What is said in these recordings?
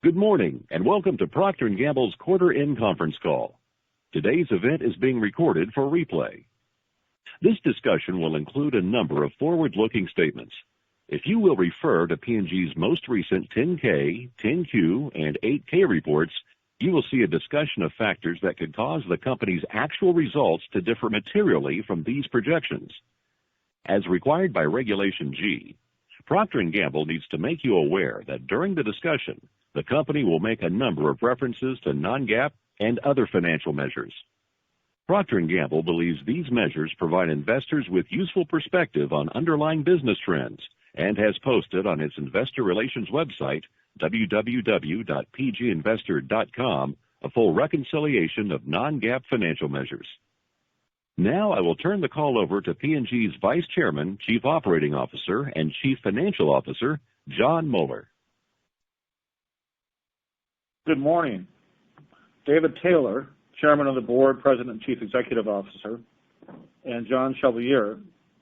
Good morning, and welcome to Procter & Gamble's quarter-end conference call. Today's event is being recorded for replay. This discussion will include a number of forward-looking statements. If you will refer to P&G's most recent 10-K, 10-Q, and 8-K reports, you will see a discussion of factors that could cause the company's actual results to differ materially from these projections. As required by Regulation G, Procter & Gamble needs to make you aware that during the discussion, the company will make a number of references to non-GAAP and other financial measures. Procter & Gamble believes these measures provide investors with useful perspective on underlying business trends and has posted on its investor relations website, www.pginvestor.com, a full reconciliation of non-GAAP financial measures. Now I will turn the call over to P&G's Vice Chairman, Chief Operating Officer, and Chief Financial Officer, Jon Moeller. Good morning. David Taylor, Chairman of the Board, President and Chief Executive Officer, and John Chevalier,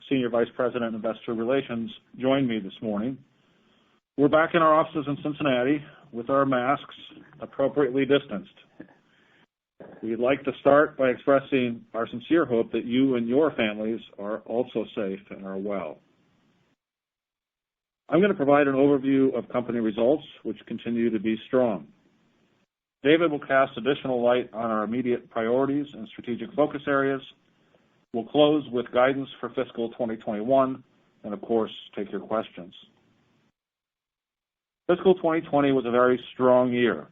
Senior Vice President, Investor Relations, joined me this morning. We're back in our offices in Cincinnati with our masks appropriately distanced. We'd like to start by expressing our sincere hope that you and your families are also safe and are well. I'm going to provide an overview of company results, which continue to be strong. David will cast additional light on our immediate priorities and strategic focus areas. We'll close with guidance for fiscal 2021 and, of course, take your questions. Fiscal 2020 was a very strong year.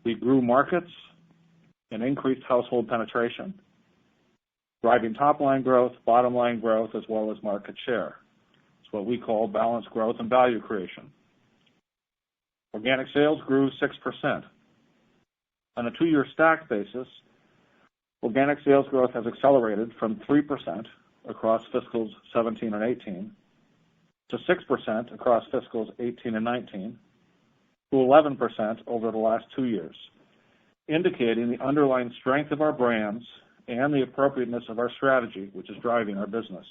We grew markets and increased household penetration, driving top-line growth, bottom-line growth, as well as market share. It's what we call balanced growth and value creation. Organic sales grew 6%. On a two-year stacked basis, organic sales growth has accelerated from 3% across fiscals 17 and 18 to 6% across fiscals 18 and 19 to 11% over the last 2 years, indicating the underlying strength of our brands and the appropriateness of our strategy, which is driving our business.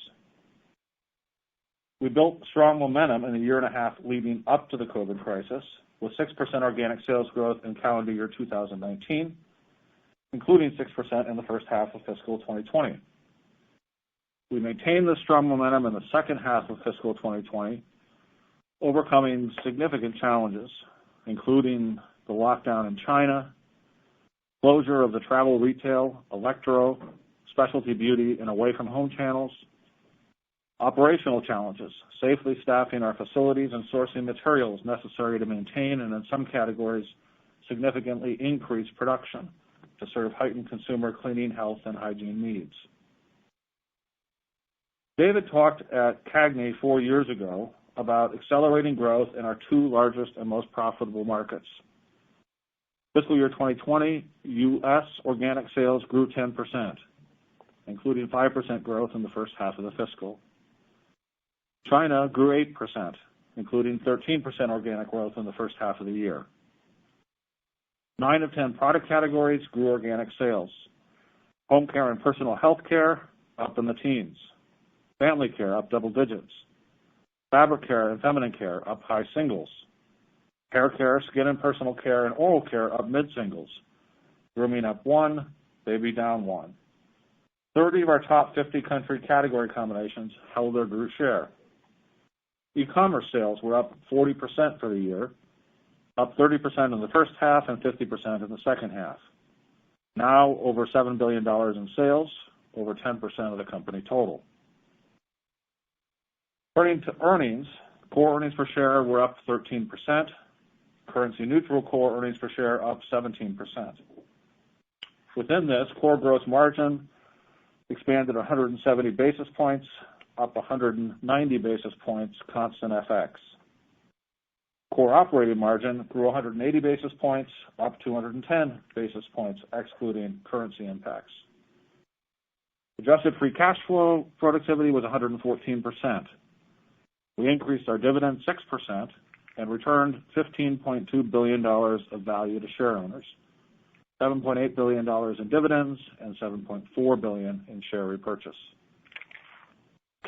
We built strong momentum in the year and a half leading up to the COVID crisis, with 6% organic sales growth in calendar year 2019, including 6% in the first half of fiscal 2020. We maintained this strong momentum in the second half of fiscal 2020, overcoming significant challenges, including the lockdown in China, closure of the travel retail, electro, specialty beauty, and away-from-home channels, operational challenges, safely staffing our facilities and sourcing materials necessary to maintain and, in some categories, significantly increase production to serve heightened consumer cleaning, health, and hygiene needs. David talked at CAGNY 4 years ago about accelerating growth in our two largest and most profitable markets. Fiscal year 2020, U.S. organic sales grew 10%, including 5% growth in the first half of the fiscal. China grew 8%, including 13% organic growth in the first half of the year. 9 of 10 product categories grew organic sales. Home care and personal health care up in the teens. Family care up double digits. Fabric care and feminine care up high singles. Hair care, skin and personal care, and oral care up mid-singles. Grooming up 1, baby down 1. 30 of our top 50 country category combinations held or grew share. E-commerce sales were up 40% for the year, up 30% in the first half and 50% in the second half. Now over $7 billion in sales, over 10% of the company total. Turning to earnings, core earnings per share were up 13%. Currency neutral core earnings per share up 17%. Within this, core gross margin expanded 170 basis points, up 190 basis points constant FX. Core operating margin grew 180 basis points, up 210 basis points, excluding currency impacts. Adjusted free cash flow productivity was 114%. We increased our dividend 6% and returned $15.2 billion of value to share owners, $7.8 billion in dividends and $7.4 billion in share repurchase.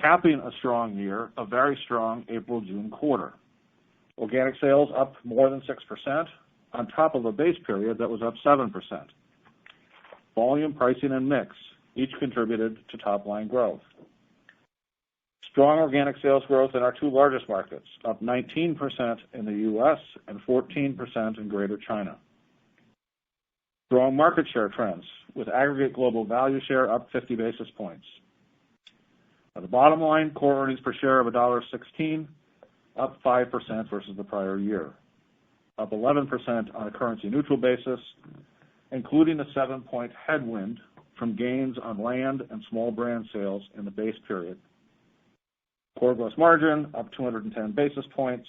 Capping a strong year, a very strong April-June quarter. Organic sales up more than 6%, on top of a base period that was up 7%. Volume, pricing, and mix each contributed to top-line growth. Strong organic sales growth in our two largest markets, up 19% in the U.S. and 14% in Greater China. Strong market share trends, with aggregate global value share up 50 basis points. At the bottom line, core earnings per share of $1.16, up 5% versus the prior year, up 11% on a currency-neutral basis, including a 7-point headwind from gains on land and small brand sales in the base period. Core gross margin up 210 basis points,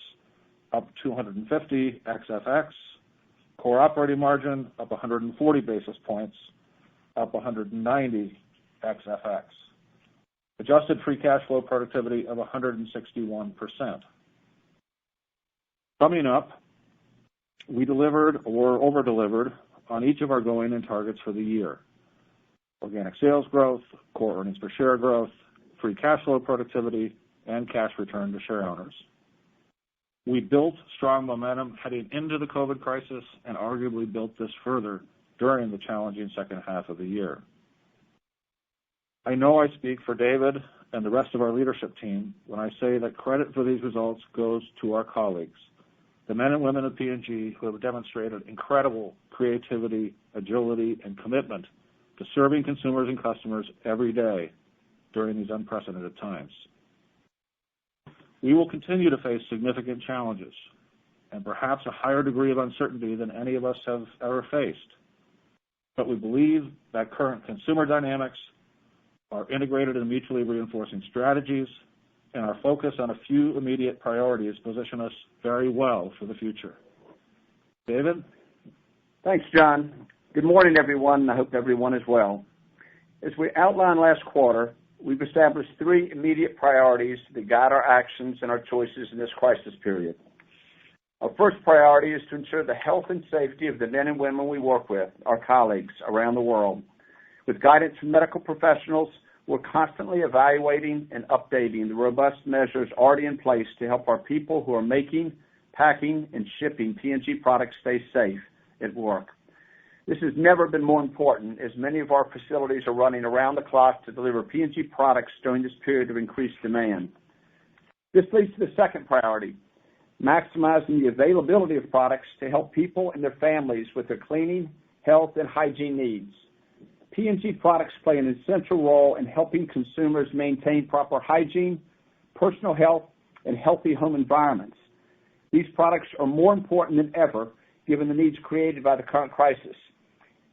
up 250 ex-FX. Core operating margin up 140 basis points, up 190 ex-FX. Adjusted free cash flow productivity of 161%. Summing up, we delivered or over-delivered on each of our going-in targets for the year. Organic sales growth, core earnings per share growth, free cash flow productivity, and cash return to share owners. We built strong momentum heading into the COVID crisis and arguably built this further during the challenging second half of the year. I know I speak for David and the rest of our leadership team when I say that credit for these results goes to our colleagues, the men and women of P&G who have demonstrated incredible creativity, agility, and commitment to serving consumers and customers every day during these unprecedented times. We will continue to face significant challenges and perhaps a higher degree of uncertainty than any of us have ever faced. But we believe that current consumer dynamics, our integrated and mutually reinforcing strategies, and our focus on a few immediate priorities position us very well for the future. David? Thanks, John. Good morning, everyone. I hope everyone is well. As we outlined last quarter, we've established 3 immediate priorities that guide our actions and our choices in this crisis period. Our first priority is to ensure the health and safety of the men and women we work with, our colleagues around the world. With guidance from medical professionals, we're constantly evaluating and updating the robust measures already in place to help our people who are making, packing, and shipping P&G products stay safe at work. This has never been more important, as many of our facilities are running around the clock to deliver P&G products during this period of increased demand. This leads to the second priority, maximizing the availability of products to help people and their families with their cleaning, health, and hygiene needs. P&G products play an essential role in helping consumers maintain proper hygiene, personal health, and healthy home environments. These products are more important than ever given the needs created by the current crisis.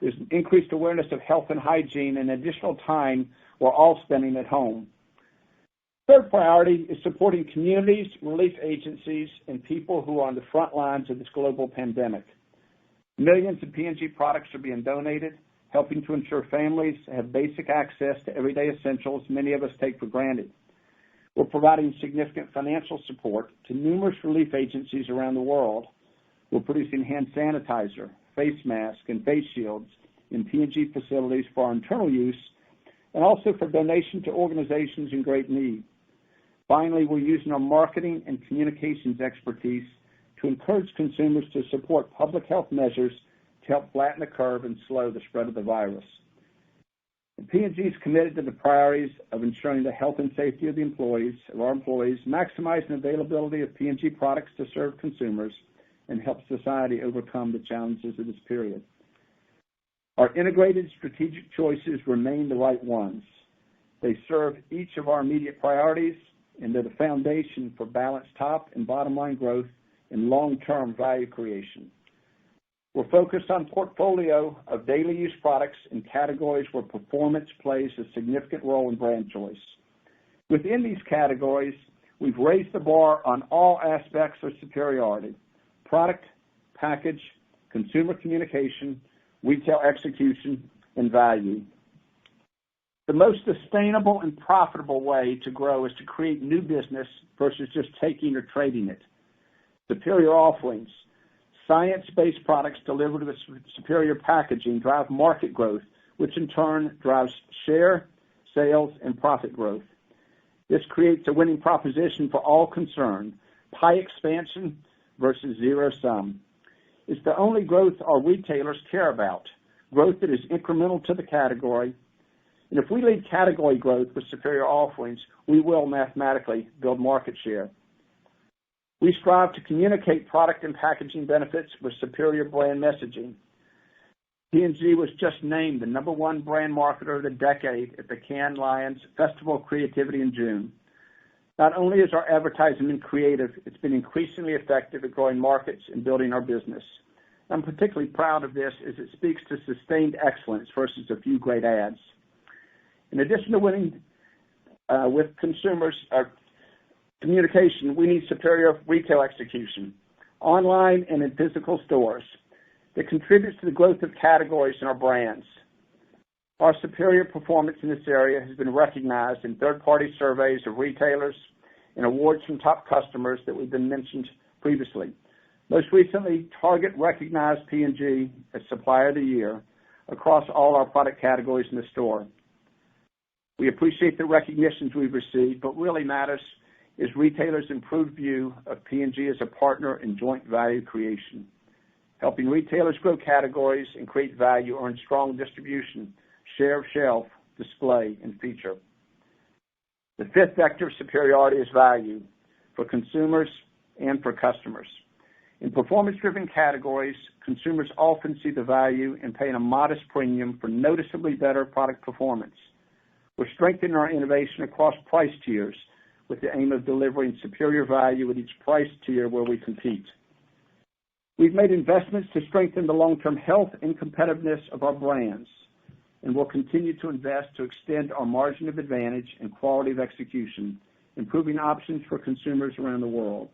There's increased awareness of health and hygiene and additional time we're all spending at home. Third priority is supporting communities, relief agencies, and people who are on the front lines of this global pandemic. Millions of P&G products are being donated, helping to ensure families have basic access to everyday essentials many of us take for granted. We're providing significant financial support to numerous relief agencies around the world. We're producing hand sanitizer, face masks, and face shields in P&G facilities for our internal use and also for donation to organizations in great need. Finally, we're using our marketing and communications expertise to encourage consumers to support public health measures to help flatten the curve and slow the spread of the virus. P&G is committed to the priorities of ensuring the health and safety of our employees, maximizing availability of P&G products to serve consumers, and help society overcome the challenges of this period. Our integrated strategic choices remain the right ones. They serve each of our immediate priorities, and they're the foundation for balanced top and bottom line growth and long-term value creation. We're focused on a portfolio of daily use products in categories where performance plays a significant role in brand choice. Within these categories, we've raised the bar on all aspects of superiority: product, package, consumer communication, retail execution, and value. The most sustainable and profitable way to grow is to create new business versus just taking or trading it. Superior offerings, science-based products delivered with superior packaging drive market growth, which in turn drives share, sales, and profit growth. This creates a winning proposition for all concerned: pie expansion versus zero sum. It's the only growth our retailers care about, growth that is incremental to the category. And if we lead category growth with superior offerings, we will mathematically build market share. We strive to communicate product and packaging benefits with superior brand messaging. P&G was just named the #1 brand marketer of the decade at the Cannes Lions Festival of Creativity in June. Not only is our advertising been creative, it's been increasingly effective at growing markets and building our business. I'm particularly proud of this as it speaks to sustained excellence versus a few great ads. In addition to winning with consumers communication, we need superior retail execution, online and in physical stores, that contributes to the growth of categories in our brands. Our superior performance in this area has been recognized in third-party surveys of retailers and awards from top customers that we've been mentioned previously. Most recently, Target recognized P&G as Supplier of the Year across all our product categories in the store. We appreciate the recognitions we've received, but what really matters is retailers' improved view of P&G as a partner in joint value creation. Helping retailers grow categories and create value earns strong distribution, share of shelf, display, and feature. The fifth vector of superiority is value for consumers and for customers. In performance-driven categories, consumers often see the value in paying a modest premium for noticeably better product performance. We're strengthening our innovation across price tiers with the aim of delivering superior value at each price tier where we compete. We've made investments to strengthen the long-term health and competitiveness of our brands, and will continue to invest to extend our margin of advantage and quality of execution, improving options for consumers around the world.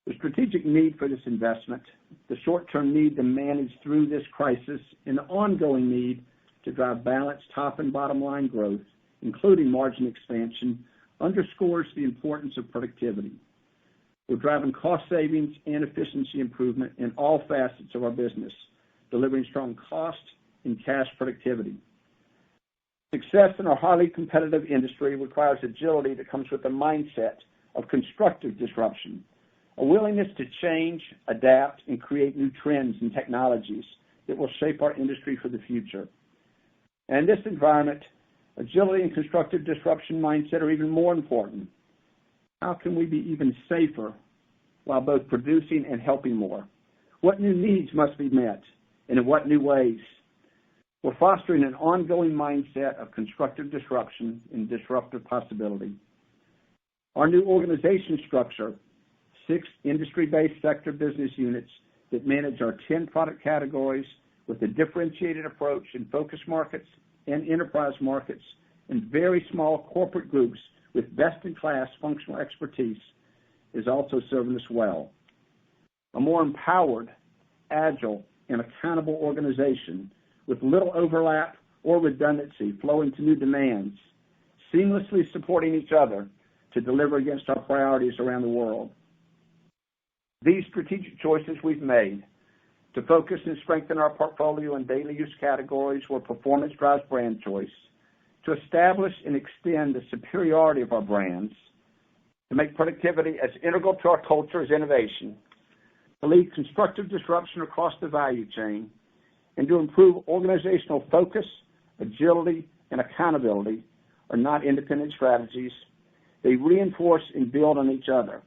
The strategic need for this investment, the short-term need to manage through this crisis, and the ongoing need to drive balanced top and bottom line growth, including margin expansion, underscores the importance of productivity. We're driving cost savings and efficiency improvement in all facets of our business, delivering strong cost and cash productivity. Success in our highly competitive industry requires agility that comes with a mindset of constructive disruption, a willingness to change, adapt, and create new trends and technologies that will shape our industry for the future. And in this environment, agility and constructive disruption mindset are even more important. How can we be even safer while both producing and helping more? What new needs must be met, and in what new ways? We're fostering an ongoing mindset of constructive disruption and disruptive possibility. Our new organization structure, 6 industry-based sector business units that manage our 10 product categories with a differentiated approach in focus markets and enterprise markets, and very small corporate groups with best-in-class functional expertise, is also serving us well. A more empowered, agile, and accountable organization with little overlap or redundancy flowing to new demands, seamlessly supporting each other to deliver against our priorities around the world. These strategic choices we've made to focus and strengthen our portfolio in daily use categories where performance drives brand choice, to establish and extend the superiority of our brands, to make productivity as integral to our culture as innovation, to lead constructive disruption across the value chain, and to improve organizational focus, agility, and accountability are not independent strategies. They reinforce and build on each other.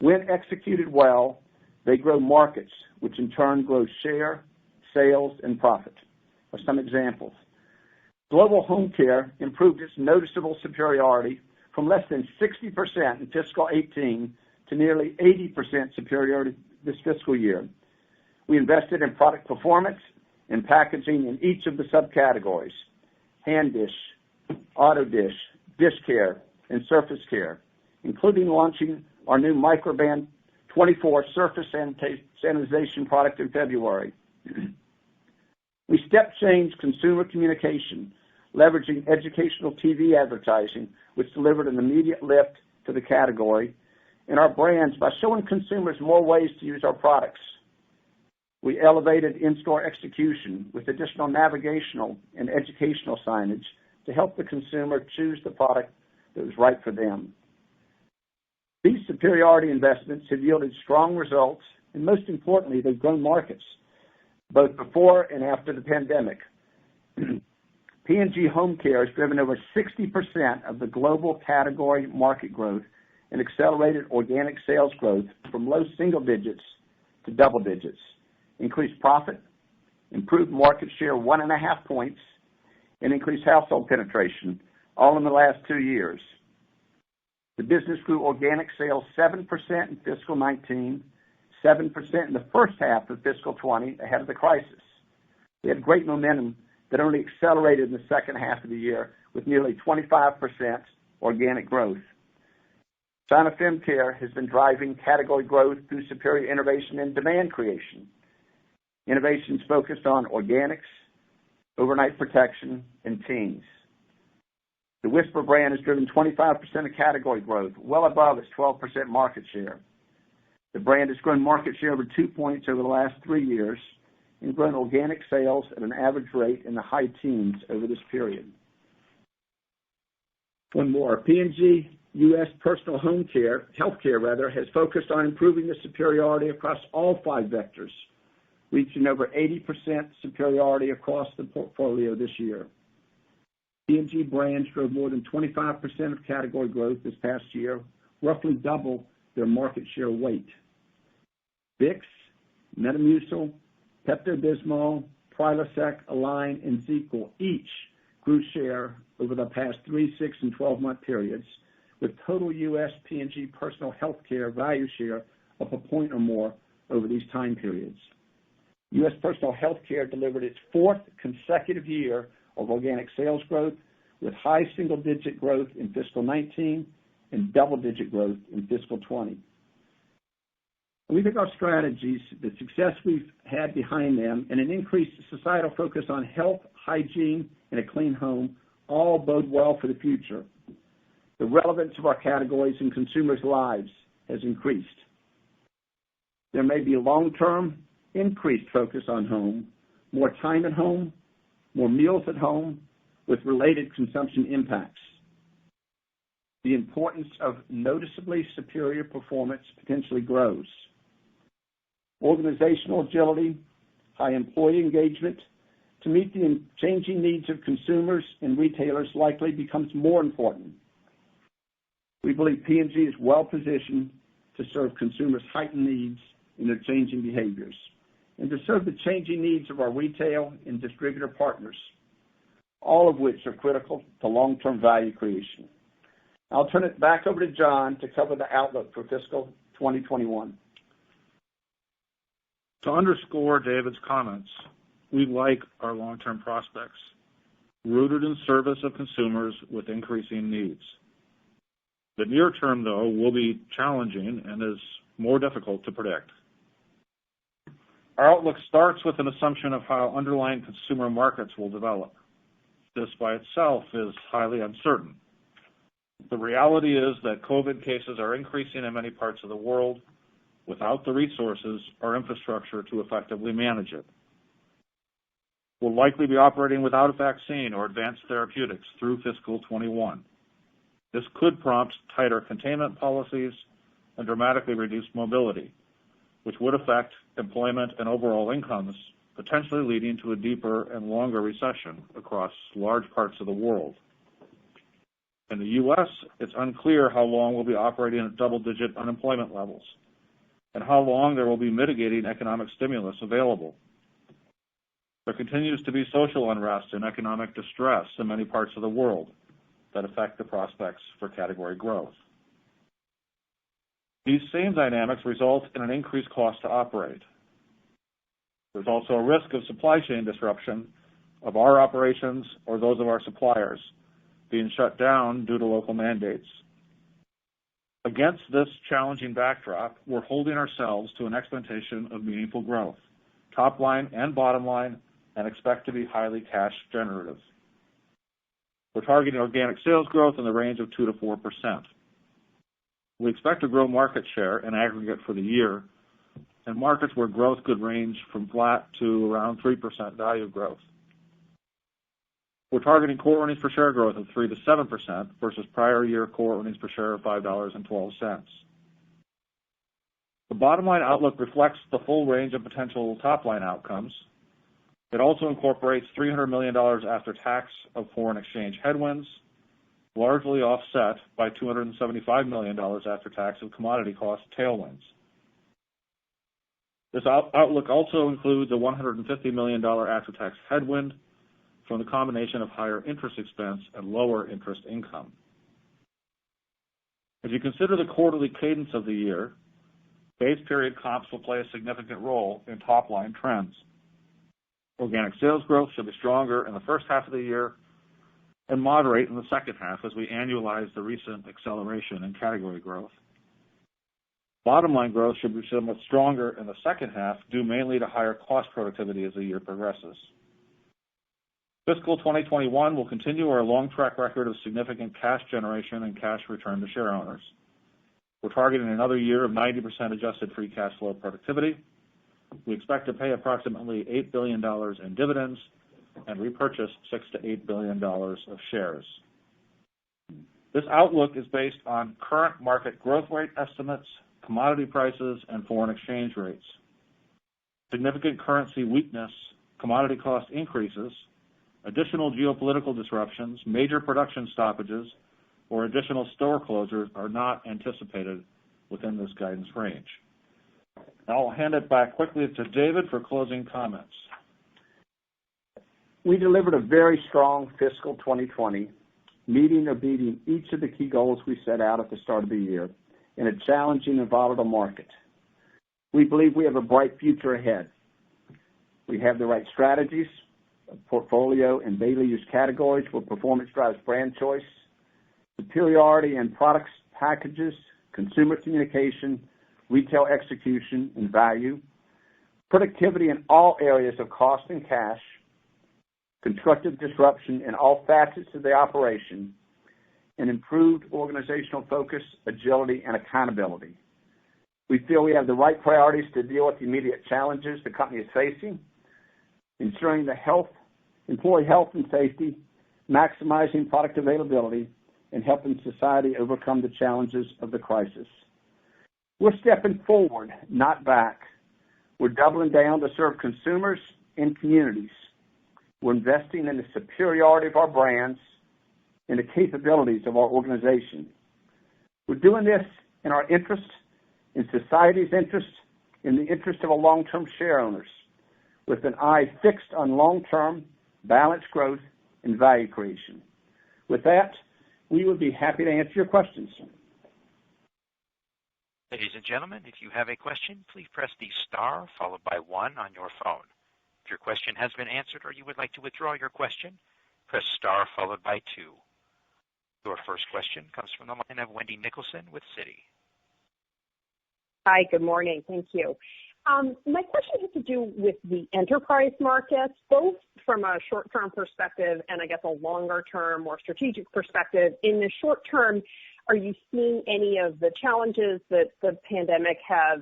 When executed well, they grow markets, which in turn grow share, sales, and profit. For some examples, Global Home Care improved its noticeable superiority from less than 60% in fiscal 18 to nearly 80% superiority this fiscal year. We invested in product performance and packaging in each of the subcategories: hand dish, auto dish, dish care, and surface care, including launching our new Microban 24 surface sanitization product in February. We step-changed consumer communication, leveraging educational TV advertising, which delivered an immediate lift to the category and our brands by showing consumers more ways to use our products. We elevated in-store execution with additional navigational and educational signage to help the consumer choose the product that was right for them. These superiority investments have yielded strong results and most importantly, they've grown markets, both before and after the pandemic. P&G Home Care has driven over 60% of the global category market growth and accelerated organic sales growth from low single digits to double digits, increased profit, improved market share 1.5 points, and increased household penetration, all in the last 2 years. The business grew organic sales 7% in fiscal 19, 7% in the first half of fiscal 20 ahead of the crisis. We had great momentum that only accelerated in the second half of the year with nearly 25% organic growth. China Fem Care has been driving category growth through superior innovation and demand creation. Innovations focused on organics, overnight protection, and teens. The Whisper brand has driven 25% of category growth, well above its 12% market share. The brand has grown market share over 2 points over the last 3 years and grown organic sales at an average rate in the high teens over this period. One more. P&G U.S. Personal Healthcare has focused on improving the superiority across all 5 vectors, reaching over 80% superiority across the portfolio this year. P&G brands drove more than 25% of category growth this past year, roughly double their market share weight. Vicks, Metamucil, Pepto-Bismol, Prilosec, Align, and ZzzQuil each grew share over the past 3, 6, and 12-month periods, with total U.S. P&G Personal Healthcare value share up a point or more over these time periods. U.S. Personal Healthcare delivered its 4th consecutive year of organic sales growth, with high single-digit growth in fiscal 19 and double-digit growth in fiscal 20. We think our strategies, the success we've had behind them, and an increased societal focus on health, hygiene, and a clean home all bode well for the future. The relevance of our categories in consumers' lives has increased. There may be long-term increased focus on home, more time at home, more meals at home, with related consumption impacts. The importance of noticeably superior performance potentially grows. Organizational agility, high employee engagement to meet the changing needs of consumers and retailers likely becomes more important. We believe P&G is well positioned to serve consumers' heightened needs in their changing behaviors and to serve the changing needs of our retail and distributor partners, all of which are critical to long-term value creation. I'll turn it back over to John to cover the outlook for fiscal 2021. To underscore David's comments, we like our long-term prospects, rooted in service of consumers with increasing needs. The near term, though, will be challenging and is more difficult to predict. Our outlook starts with an assumption of how underlying consumer markets will develop. This by itself is highly uncertain. The reality is that COVID cases are increasing in many parts of the world without the resources or infrastructure to effectively manage it. We'll likely be operating without a vaccine or advanced therapeutics through fiscal 21. This could prompt tighter containment policies and dramatically reduced mobility, which would affect employment and overall incomes, potentially leading to a deeper and longer recession across large parts of the world. In the U.S., it's unclear how long we'll be operating at double-digit unemployment levels and how long there will be mitigating economic stimulus available. There continues to be social unrest and economic distress in many parts of the world that affect the prospects for category growth. These same dynamics result in an increased cost to operate. There's also a risk of supply chain disruption of our operations or those of our suppliers being shut down due to local mandates. Against this challenging backdrop, we're holding ourselves to an expectation of meaningful growth, top line and bottom line, and expect to be highly cash generative. We're targeting organic sales growth in the range of 2 to 4%. We expect to grow market share in aggregate for the year, and markets where growth could range from flat to around 3% value growth. We're targeting core earnings per share growth of 3 to 7% versus prior year core earnings per share of $5.12. The bottom line outlook reflects the full range of potential top line outcomes. It also incorporates $300 million after tax of foreign exchange headwinds, largely offset by $275 million after tax of commodity cost tailwinds. This outlook also includes a $150 million after-tax headwind from the combination of higher interest expense and lower interest income. As you consider the quarterly cadence of the year, base period comps will play a significant role in top-line trends. Organic sales growth should be stronger in the first half of the year and moderate in the second half as we annualize the recent acceleration in category growth. Bottom line growth should be somewhat stronger in the second half, due mainly to higher cost productivity as the year progresses. Fiscal 2021 will continue our long track record of significant cash generation and cash return to share owners. We're targeting another year of 90% adjusted free cash flow productivity. We expect to pay approximately $8 billion in dividends and repurchase $6 to $8 billion of shares. This outlook is based on current market growth rate estimates, commodity prices, and foreign exchange rates. Significant currency weakness, commodity cost increases, additional geopolitical disruptions, major production stoppages, or additional store closures are not anticipated within this guidance range. Now I'll hand it back quickly to David for closing comments. We delivered a very strong fiscal 2020, meeting or beating each of the key goals we set out at the start of the year in a challenging and volatile market. We believe we have a bright future ahead. We have the right strategies, a portfolio and daily use categories where performance drives brand choice, superiority in products, packages, consumer communication, retail execution, and value, productivity in all areas of cost and cash, constructive disruption in all facets of the operation, and improved organizational focus, agility, and accountability. We feel we have the right priorities to deal with the immediate challenges the company is facing, ensuring the employee health and safety, maximizing product availability, and helping society overcome the challenges of the crisis. We're stepping forward, not back. We're doubling down to serve consumers and communities. We're investing in the superiority of our brands and the capabilities of our organization. We're doing this in our interest, in society's interest, in the interest of our long-term share owners, with an eye fixed on long-term balanced growth and value creation. With that, we would be happy to answer your questions. Ladies and gentlemen, if you have a question, please press the star followed by 1 on your phone. If your question has been answered or you would like to withdraw your question, press star followed by 2. Your first question comes from the line of Wendy Nicholson with Citi. Hi, good morning. Thank you. My question has to do with the enterprise markets, both from a short-term perspective and I guess a longer-term, more strategic perspective. In the short term, are you seeing any of the challenges that the pandemic has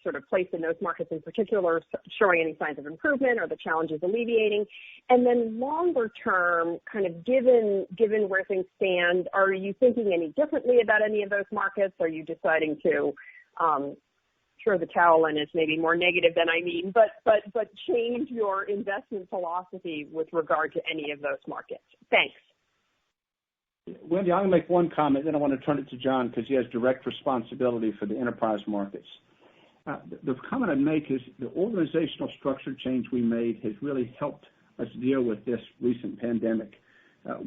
sort of placed in those markets in particular, showing any signs of improvement or the challenges alleviating? And then longer term, kind of given where things stand, are you thinking any differently about any of those markets? Are you deciding to throw the towel in is maybe more negative than I mean, but change your investment philosophy with regard to any of those markets? Thanks. Wendy, I'm going to make one comment, then I want to turn it to John because he has direct responsibility for the enterprise markets. The comment I'd make is the organizational structure change we made has really helped us deal with this recent pandemic.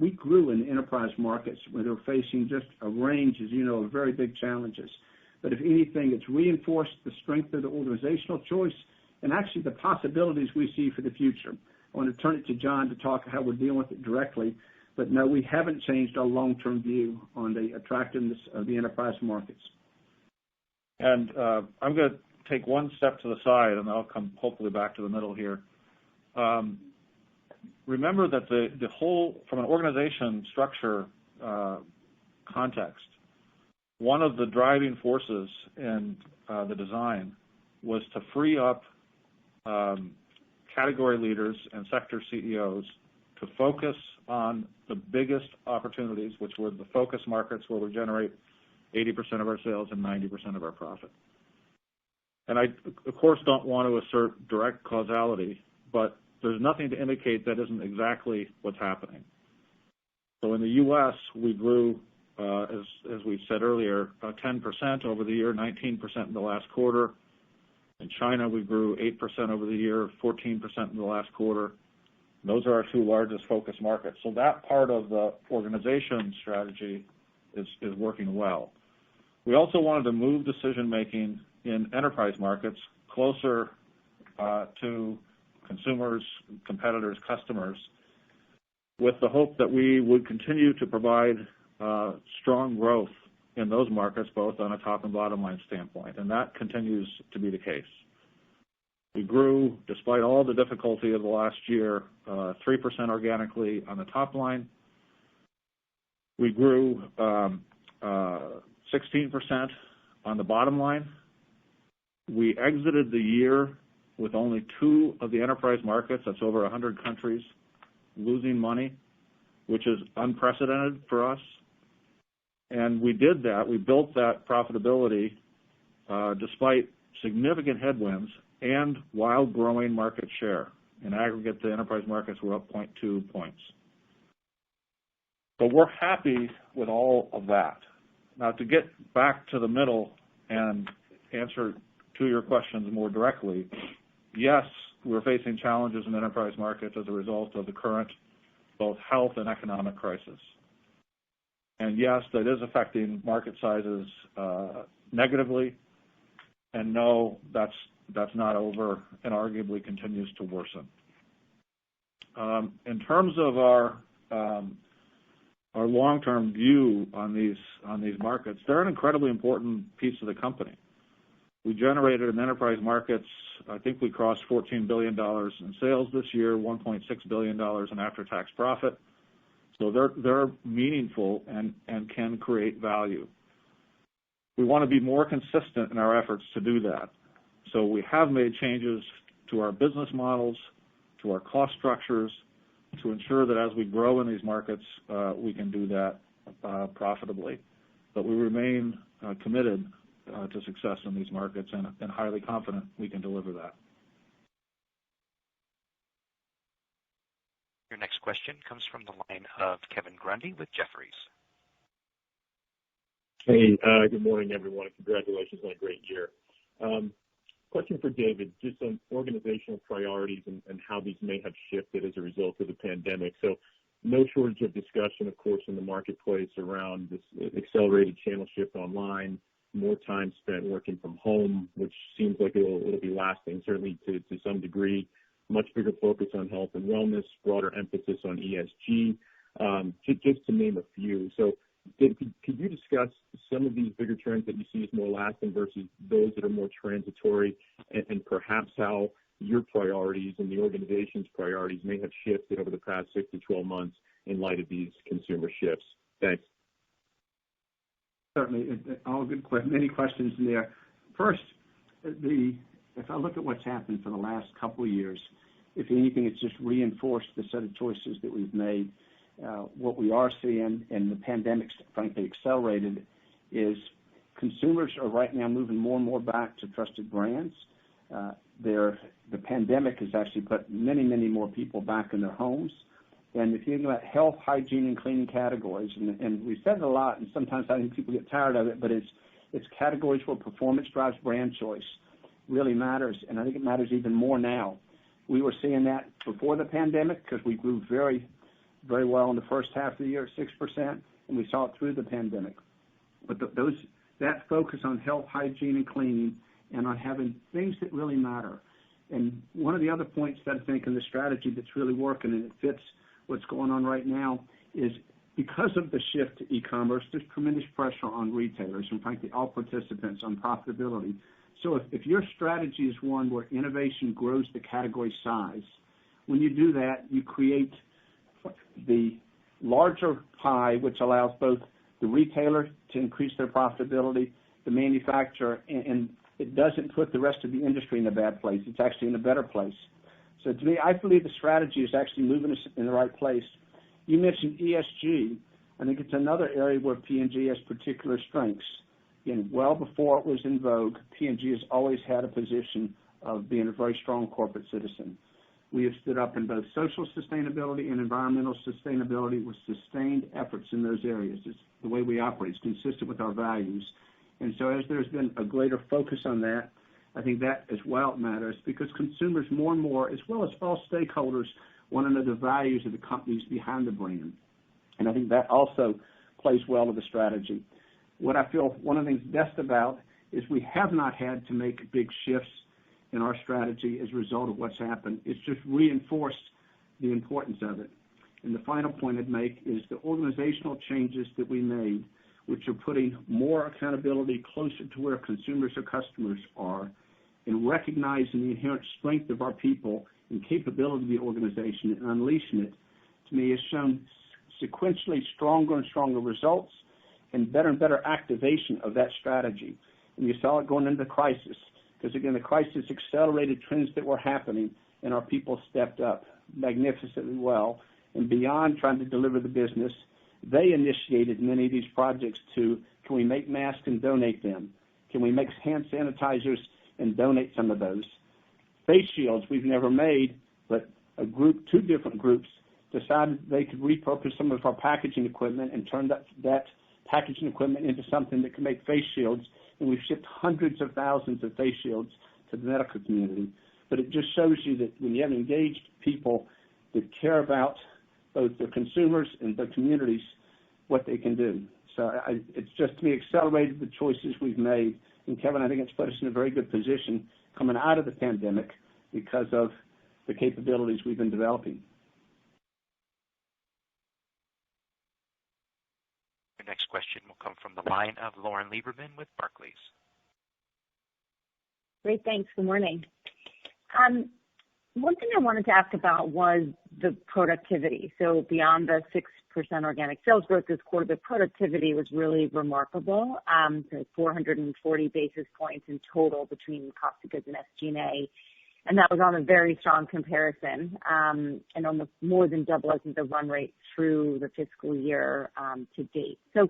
We grew in the enterprise markets where they're facing just a range, as you know, of very big challenges. But if anything, it's reinforced the strength of the organizational choice and actually the possibilities we see for the future. I want to turn it to John to talk how we're dealing with it directly. But no, we haven't changed our long-term view on the attractiveness of the enterprise markets. And I'm going to take one step to the side, and I'll come hopefully back to the middle here. Remember that the whole, from an organization structure context, one of the driving forces in the design was to free up category leaders and sector CEOs to focus on the biggest opportunities, which were the focus markets where we generate 80% of our sales and 90% of our profit. And I, of course, don't want to assert direct causality, but there's nothing to indicate that isn't exactly what's happening. So in the U.S., we grew, as we said earlier, 10% over the year, 19% in the last quarter. In China, we grew 8% over the year, 14% in the last quarter. Those are our two largest focus markets. So that part of the organization strategy is working well. We also wanted to move decision-making in enterprise markets closer to consumers, competitors, customers, with the hope that we would continue to provide strong growth in those markets, both on a top and bottom line standpoint, and that continues to be the case. We grew, despite all the difficulty of the last year, 3% organically on the top line. We grew 16% on the bottom line. We exited the year with only 2 of the enterprise markets, that's over 100 countries, losing money, which is unprecedented for us. And we did that, we built that profitability despite significant headwinds and while growing market share. In aggregate, the enterprise markets were up 0.2 points. So we're happy with all of that. Now, to get back to the middle and answer to your questions more directly, yes, we're facing challenges in enterprise markets as a result of the current both health and economic crisis. And yes, that is affecting market sizes negatively. And no, that's not over and arguably continues to worsen. In terms of our long-term view on these markets, they're an incredibly important piece of the company. We generated in enterprise markets, I think we crossed $14 billion in sales this year, $1.6 billion in after-tax profit. So they're meaningful and can create value. We want to be more consistent in our efforts to do that. So we have made changes to our business models, to our cost structures, to ensure that as we grow in these markets, we can do that profitably. But we remain committed to success in these markets and highly confident we can deliver that. Your next question comes from the line of Kevin Grundy with Jefferies. Hey, good morning, everyone, and congratulations on a great year. Question for David, just on organizational priorities and how these may have shifted as a result of the pandemic. So no shortage of discussion, of course, in the marketplace around this accelerated channel shift online, more time spent working from home, which seems like it'll be lasting, certainly to some degree, much bigger focus on health and wellness, broader emphasis on ESG, just to name a few. So David, could you discuss some of these bigger trends that you see as more lasting versus those that are more transitory, and perhaps how your priorities and the organization's priorities may have shifted over the past 6 to 12 months in light of these consumer shifts? Thanks. Certainly, all good questions, many questions in there. First, if I look at what's happened for the last couple of years, if anything, it's just reinforced the set of choices that we've made. What we are seeing, and the pandemic frankly accelerated, is consumers are right now moving more and more back to trusted brands. The pandemic has actually put many, many more people back in their homes. And if you think about health, hygiene, and cleaning categories, and we said it a lot, and sometimes I think people get tired of it, but it's categories where performance drives brand choice really matters, and I think it matters even more now. We were seeing that before the pandemic because we grew very, very well in the first half of the year, 6%, and we saw it through the pandemic. But that focus on health, hygiene, and cleaning, and on having things that really matter. And one of the other points that I think in the strategy that's really working, and it fits what's going on right now, is because of the shift to e-commerce, there's tremendous pressure on retailers and frankly all participants on profitability. So if your strategy is one where innovation grows the category size, when you do that, you create the larger pie, which allows both the retailer to increase their profitability, the manufacturer, and it doesn't put the rest of the industry in a bad place. It's actually in a better place. So to me, I believe the strategy is actually moving us in the right place. You mentioned ESG. I think it's another area where P&G has particular strengths. Again, well before it was in vogue, P&G has always had a position of being a very strong corporate citizen. We have stood up in both social sustainability and environmental sustainability with sustained efforts in those areas. It's the way we operate. It's consistent with our values. And so as there's been a greater focus on that, I think that as well matters because consumers more and more, as well as all stakeholders, want to know the values of the companies behind the brand. And I think that also plays well to the strategy. What I feel one of the things best about is we have not had to make big shifts in our strategy as a result of what's happened. It's just reinforced the importance of it. And the final point I'd make is the organizational changes that we made, which are putting more accountability closer to where consumers or customers are, and recognizing the inherent strength of our people and capability of the organization and unleashing it, to me has shown sequentially stronger and stronger results and better activation of that strategy. And you saw it going into the crisis, because again, the crisis accelerated trends that were happening, and our people stepped up magnificently well. And beyond trying to deliver the business, they initiated many of these projects to, can we make masks and donate them? Can we make hand sanitizers and donate some of those? Face shields we've never made, but two different groups decided they could repurpose some of our packaging equipment and turn that packaging equipment into something that can make face shields, and we've shipped hundreds of thousands of face shields to the medical community. But it just shows you that when you have engaged people that care about both the consumers and the communities, what they can do. So it's just, to me, accelerated the choices we've made. And Kevin, I think it's put us in a very good position coming out of the pandemic because of the capabilities we've been developing. Your next question will come from the line of Lauren Lieberman with Barclays. Great, thanks. Good morning. One thing I wanted to ask about was the productivity. So beyond the 6% organic sales growth this quarter, the productivity was really remarkable. So 440 basis points in total between cost of goods and SG&A. And that was on a very strong comparison, and almost more than double, I think, the run rate through the fiscal year to date. So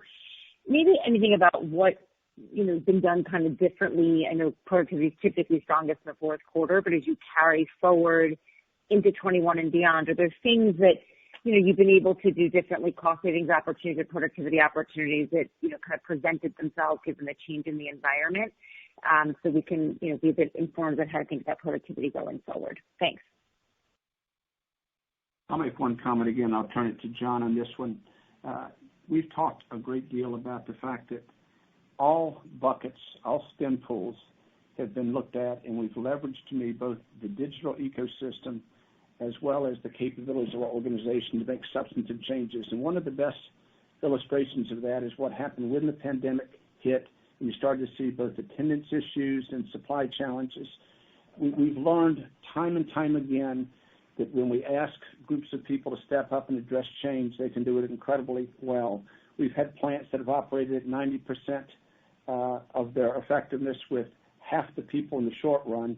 maybe anything about what has been done kind of differently. I know productivity is typically strongest in the fourth quarter, but as you carry forward into 21 and beyond, are there things that you've been able to do differently, cost savings opportunities or productivity opportunities that kind of presented themselves given the change in the environment, so we can be a bit informed on how to think about productivity going forward? Thanks. I'll make one comment again. I'll turn it to John on this one. We've talked a great deal about the fact that all buckets, all STEM pools have been looked at, and we've leveraged, to me, both the digital ecosystem as well as the capabilities of our organization to make substantive changes. And one of the best illustrations of that is what happened when the pandemic hit, and you started to see both attendance issues and supply challenges. We've learned time and time again that when we ask groups of people to step up and address change, they can do it incredibly well. We've had plants that have operated at 90% of their effectiveness with half the people in the short run,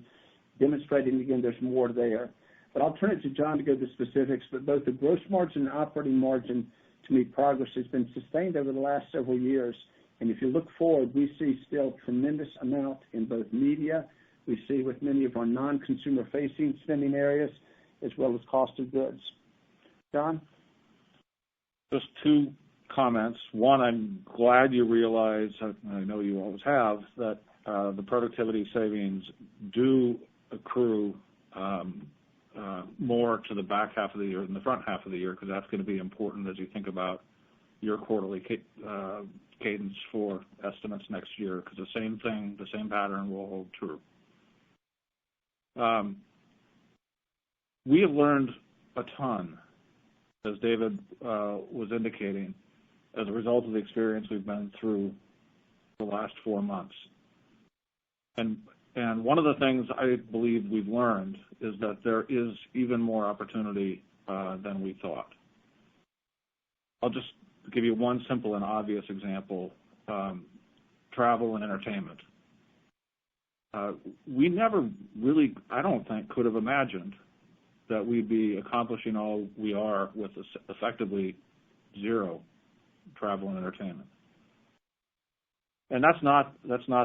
demonstrating, again, there's more there. But I'll turn it to John to go to the specifics, but both the gross margin and operating margin, to me, progress has been sustained over the last several years. And if you look forward, we see still tremendous amount in both media, we see with many of our non-consumer facing spending areas, as well as cost of goods. John? Just two comments. One, I'm glad you realize, I know you always have, that the productivity savings do accrue more to the back half of the year than the front half of the year, because that's going to be important as you think about your quarterly cadence for estimates next year, because the same thing, the same pattern will hold true. We have learned a ton, as David was indicating, as a result of the experience we've been through the last 4 months. And one of the things I believe we've learned is that there is even more opportunity than we thought. I'll just give you one simple and obvious example, travel and entertainment. We never really, I don't think, could have imagined that we'd be accomplishing all we are with effectively zero travel and entertainment. And that's not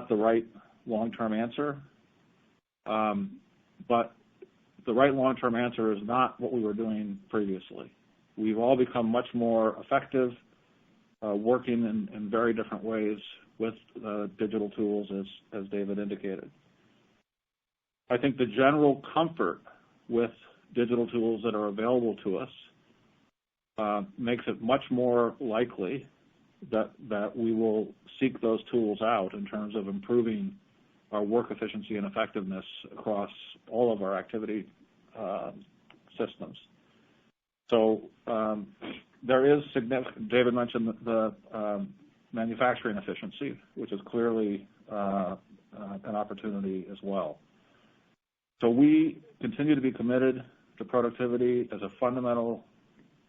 the right long-term answer. But the right long-term answer is not what we were doing previously. We've all become much more effective working in very different ways with digital tools, as David indicated. I think the general comfort with digital tools that are available to us makes it much more likely that we will seek those tools out in terms of improving our work efficiency and effectiveness across all of our activity systems. So there is significant, David mentioned the manufacturing efficiency, which is clearly an opportunity as well. So we continue to be committed to productivity as a fundamental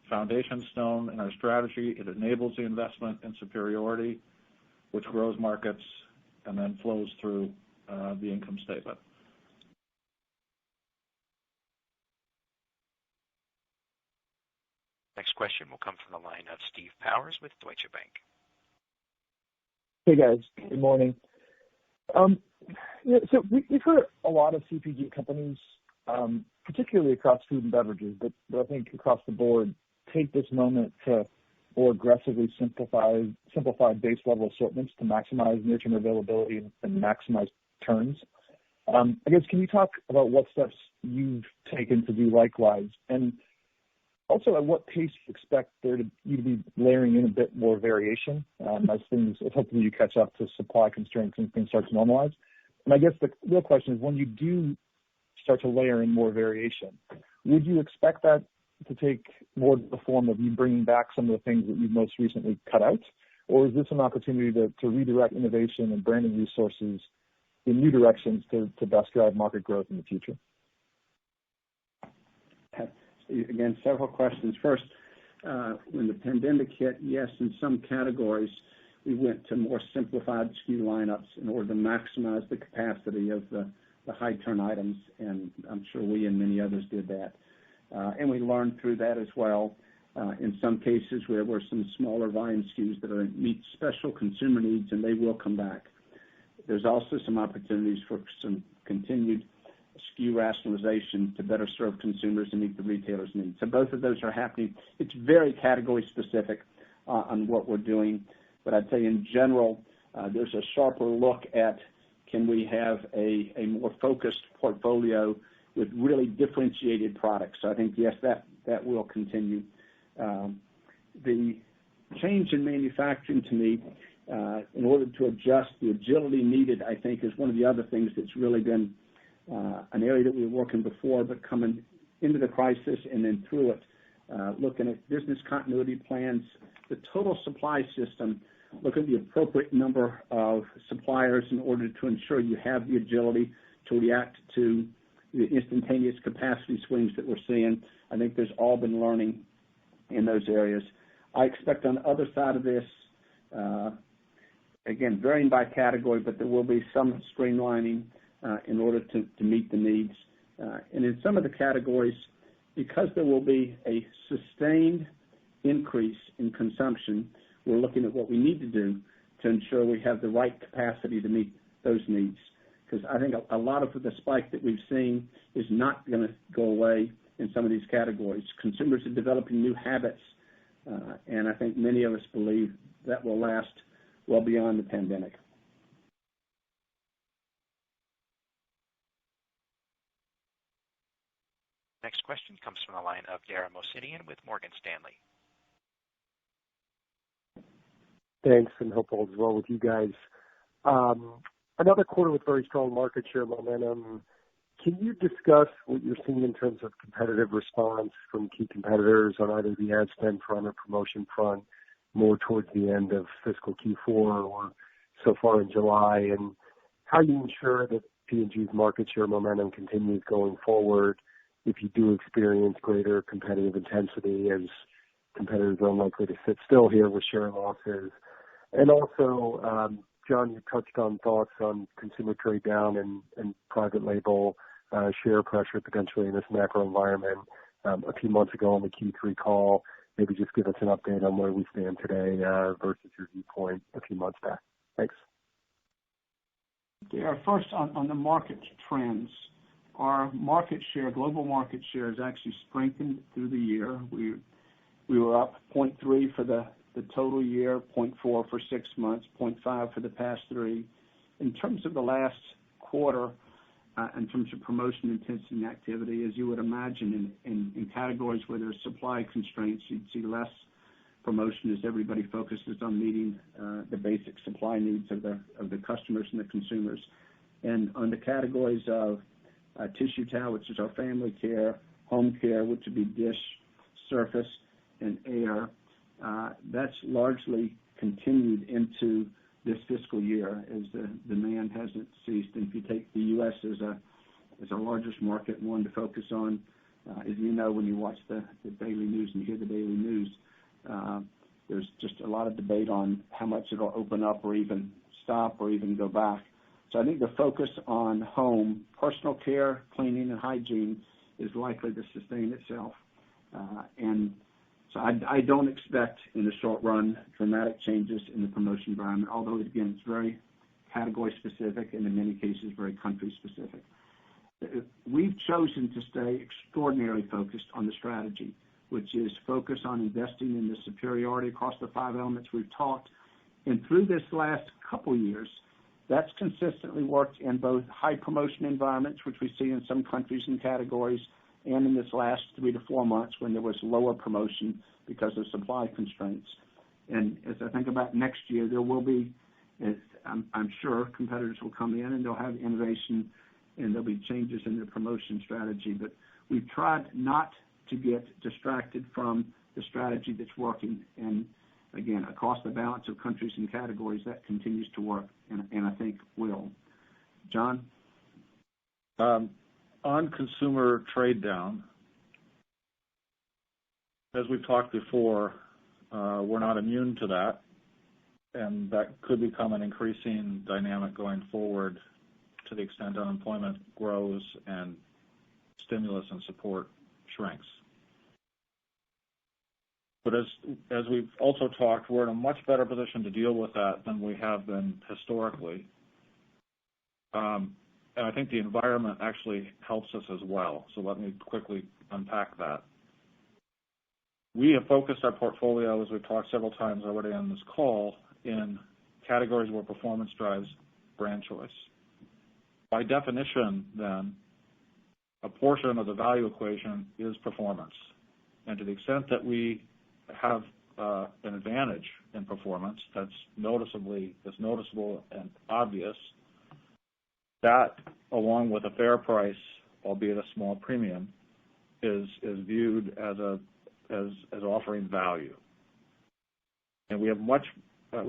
foundation stone in our strategy. It enables the investment in superiority, which grows markets and then flows through the income statement. Next question will come from the line of Steve Powers with Deutsche Bank. Hey guys, good morning. So we've heard a lot of CPG companies, particularly across food and beverages, but I think across the board, take this moment to more aggressively simplify base level assortments to maximize near-term availability and maximize turns. I guess, can you talk about what steps you've taken to do likewise? And also, at what pace you expect you to be layering in a bit more variation as hopefully you catch up to supply constraints and things start to normalize? And I guess the real question is, when you do start to layer in more variation, would you expect that to take more the form of you bringing back some of the things that you've most recently cut out? Or is this an opportunity to redirect innovation and branding resources in new directions to best drive market growth in the future? Again, several questions. First, when the pandemic hit, yes, in some categories, we went to more simplified SKU lineups in order to maximize the capacity of the high turn items, and I'm sure we and many others did that. And we learned through that as well. In some cases, there were some smaller volume SKUs that meet special consumer needs, and they will come back. There's also some opportunities for some continued SKU rationalization to better serve consumers and meet the retailer's needs. So both of those are happening. It's very category specific on what we're doing, but I'd say in general, there's a sharper look at can we have a more focused portfolio with really differentiated products. So I think, yes, that will continue. The change in manufacturing to me, in order to adjust the agility needed, I think is one of the other things that's really been an area that we were working before, but coming into the crisis and then through it, looking at business continuity plans, the total supply system, look at the appropriate number of suppliers in order to ensure you have the agility to react to the instantaneous capacity swings that we're seeing. I think there's all been learning in those areas. I expect on the other side of this, again, varying by category, but there will be some streamlining in order to meet the needs. And in some of the categories, because there will be a sustained increase in consumption, we're looking at what we need to do to ensure we have the right capacity to meet those needs. Because I think a lot of the spike that we've seen is not going to go away in some of these categories. Consumers are developing new habits, and I think many of us believe that will last well beyond the pandemic. Next question comes from the line of Dara Mohsenian with Morgan Stanley. Thanks, and hope all is well with you guys. Another quarter with very strong market share momentum. Can you discuss what you're seeing in terms of competitive response from key competitors on either the ad spend front or promotion front more towards the end of fiscal Q4 or so far in July, and how you ensure that P&G's market share momentum continues going forward if you do experience greater competitive intensity, as competitors are unlikely to sit still here with share losses. And also, John, you touched on thoughts on consumer trade down and private label share pressure potentially in this macro environment a few months ago on the Q3 call. Maybe just give us an update on where we stand today versus your viewpoint a few months back. Thanks. First, on the market trends, our market share, global market share, has actually strengthened through the year. We were up 0.3 for the total year, 0.4 for 6 months, 0.5 for the past 3. In terms of the last quarter, in terms of promotion intensity and activity, as you would imagine, in categories where there's supply constraints, you'd see less promotion as everybody focuses on meeting the basic supply needs of the customers and the consumers. And on the categories of tissue towel, which is our family care, home care, which would be dish, surface, and air, that's largely continued into this fiscal year as the demand hasn't ceased. And if you take the U.S. as our largest market, one to focus on, as you know, when you watch the daily news and you hear the daily news, there's just a lot of debate on how much it'll open up or even stop or even go back. So I think the focus on home, personal care, cleaning, and hygiene is likely to sustain itself. And so I don't expect in the short run dramatic changes in the promotion environment, although, again, it's very category specific and in many cases very country specific. We've chosen to stay extraordinarily focused on the strategy, which is focus on investing in the superiority across the 5 elements we've talked. And through this last couple years, that's consistently worked in both high promotion environments, which we see in some countries and categories, and in this last 3 to 4 months when there was lower promotion because of supply constraints. And as I think about next year, there will be, I'm sure, competitors will come in and they'll have innovation and there'll be changes in their promotion strategy. But we've tried not to get distracted from the strategy that's working. And again, across the balance of countries and categories, that continues to work, and I think will. John? On consumer trade down, as we've talked before, we're not immune to that, and that could become an increasing dynamic going forward to the extent unemployment grows and stimulus and support shrinks. But as we've also talked, we're in a much better position to deal with that than we have been historically. And I think the environment actually helps us as well. So let me quickly unpack that. We have focused our portfolio, as we've talked several times already on this call, in categories where performance drives brand choice. By definition, then, a portion of the value equation is performance. And to the extent that we have an advantage in performance that's noticeable and obvious, that, along with a fair price, albeit a small premium, is viewed as offering value. And we have a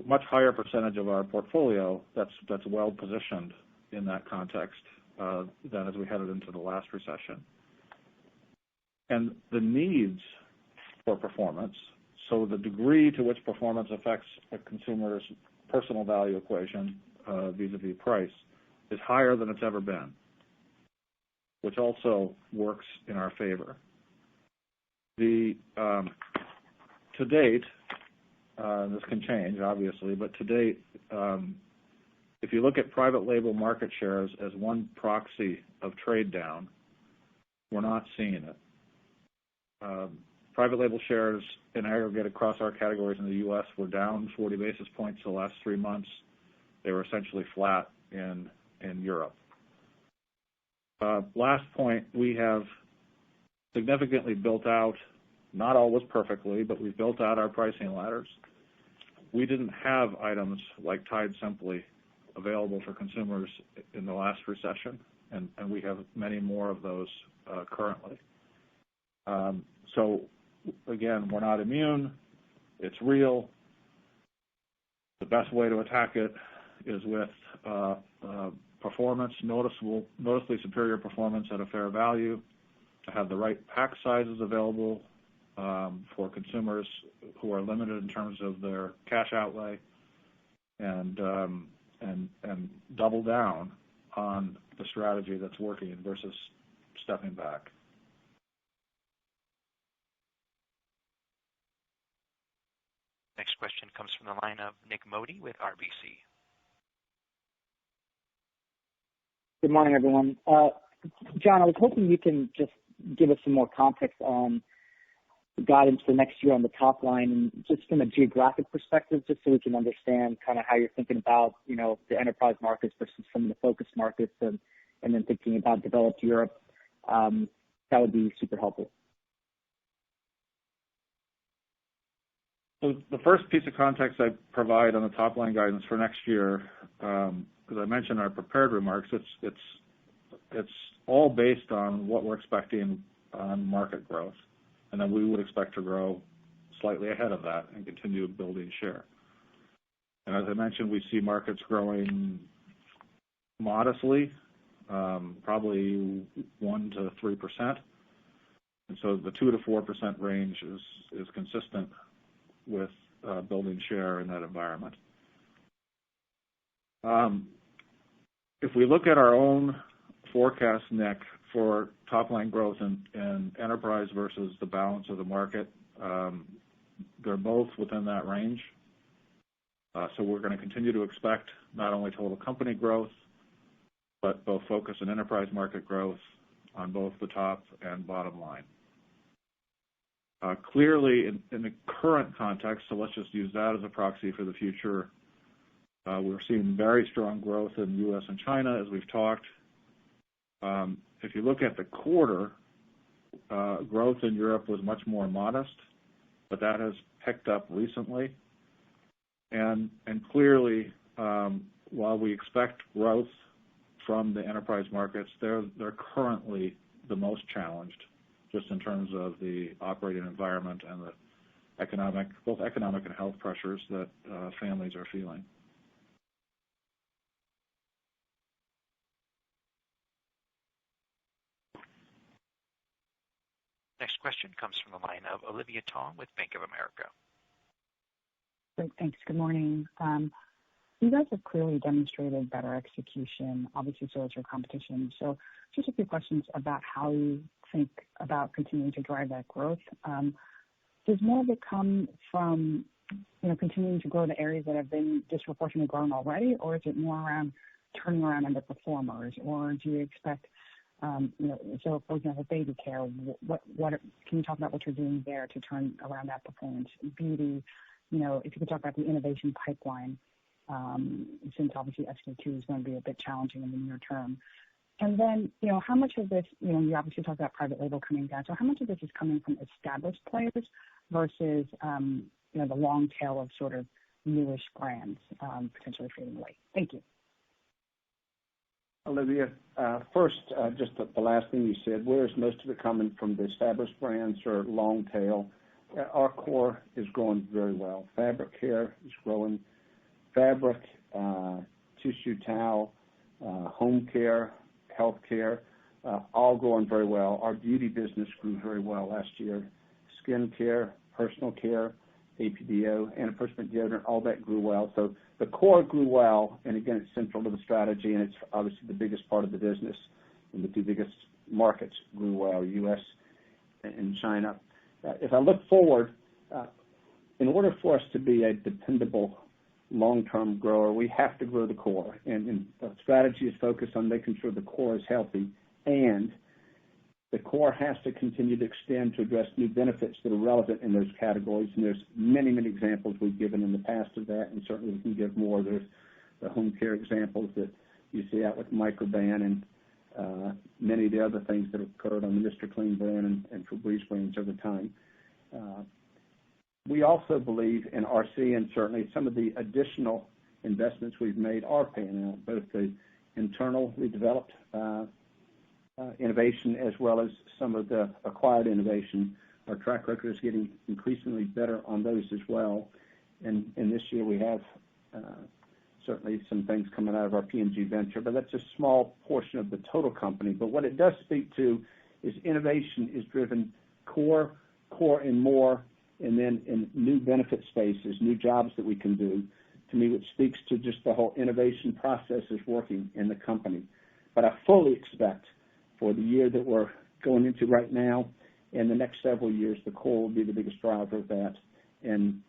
much higher percentage of our portfolio that's well positioned in that context than as we headed into the last recession. And the needs for performance, so the degree to which performance affects a consumer's personal value equation vis-a-vis price, is higher than it's ever been, which also works in our favor. To date, this can change, obviously, but to date, if you look at private label market shares as one proxy of trade down, we're not seeing it. Private label shares in aggregate across our categories in the U.S. were down 40 basis points the last 3 months. They were essentially flat in Europe. Last point, we have significantly built out, not always perfectly, but we've built out our pricing ladders. We didn't have items like Tide Simply available for consumers in the last recession, and we have many more of those currently. So again, we're not immune. It's real. The best way to attack it is with performance, noticeably superior performance at a fair value, to have the right pack sizes available for consumers who are limited in terms of their cash outlay, and double down on the strategy that's working versus stepping back. Next question comes from the line of Nik Modi with RBC. Good morning, everyone. John, I was hoping you can just give us some more context on the guidance for next year on the top line, and just from a geographic perspective, just so we can understand kind of how you're thinking about, the enterprise markets versus some of the focus markets, and then thinking about developed Europe. That would be super helpful. So the first piece of context I provide on the top line guidance for next year, because I mentioned in our prepared remarks, it's all based on what we're expecting on market growth, and then we would expect to grow slightly ahead of that and continue building share. And as I mentioned, we see markets growing modestly, probably 1 to 3%, and so the 2 to 4% range is consistent with building share in that environment. If we look at our own forecast, Nick, for top-line growth in enterprise versus the balance of the market, they're both within that range. So we're going to continue to expect not only total company growth, but both focus and enterprise market growth on both the top and bottom line. Clearly, in the current context, so let's just use that as a proxy for the future, we're seeing very strong growth in the U.S. and China, as we've talked. If you look at the quarter, growth in Europe was much more modest, but that has picked up recently. And clearly, while we expect growth from the enterprise markets, they're currently the most challenged, just in terms of the operating environment and the both economic and health pressures that families are feeling. Next question comes from the line of Olivia Tong with Bank of America. Great, thanks. Good morning. You guys have clearly demonstrated better execution, obviously so has your competition. So just a few questions about how you think about continuing to drive that growth. Does more of it come from continuing to grow the areas that have been disproportionately grown already, or is it more around turning around underperformers, or do you expect, so for example, baby care, what can you talk about what you're doing there to turn around that performance? Beauty, if you could talk about the innovation pipeline, since obviously SK2 is going to be a bit challenging in the near term. And then, how much of this, you obviously talked about private label coming down, so how much of this is coming from established players versus, the long tail of sort of newish brands potentially fading away? Thank you. Olivia, first, just the last thing you said, where is most of it coming from, the established brands or long tail? Our core is growing very well. Fabric care is growing. Fabric, tissue towel, home care, health care, all growing very well. Our beauty business grew very well last year. Skin care, personal care, APDO, antiperspirant deodorant, all that grew well. So the core grew well, and again, it's central to the strategy, and it's obviously the biggest part of the business, and the two biggest markets grew well, U.S. and China. If I look forward, in order for us to be a dependable long-term grower, we have to grow the core, and the strategy is focused on making sure the core is healthy, and the core has to continue to extend to address new benefits that are relevant in those categories, and there's many, many examples we've given in the past of that, and certainly we can give more. There's the home care examples that you see out with Microban and many of the other things that have occurred on the Mr. Clean brand and Febreze brands over time. We also believe in RC, and certainly some of the additional investments we've made are paying out, both the internally developed innovation as well as some of the acquired innovation. Our track record is getting increasingly better on those as well. And this year we have certainly some things coming out of our P&G venture, but that's a small portion of the total company. But what it does speak to is innovation is driven core and more, and then in new benefit spaces, new jobs that we can do, to me, which speaks to just the whole innovation process is working in the company. But I fully expect for the year that we're going into right now and the next several years, the core will be the biggest driver of that. And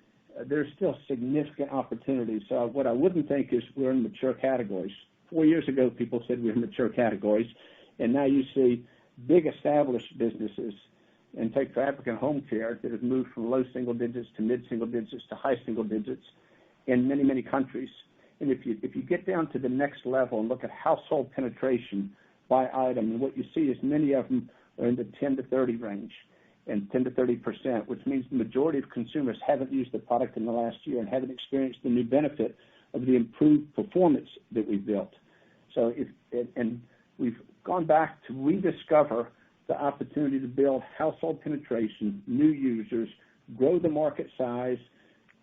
there's still significant opportunities. So what I wouldn't think is we're in mature categories. 4 years ago, people said we were mature categories, and now you see big established businesses, and take fabric and home care, that have moved from low single digits to mid single digits to high single digits in many, many countries. And if you get down to the next level and look at household penetration by item, and what you see is many of them are in the 10 to 30 range, and 10 to 30%, which means the majority of consumers haven't used the product in the last year and haven't experienced the new benefit of the improved performance that we've built. So and we've gone back to rediscover the opportunity to build household penetration, new users, grow the market size,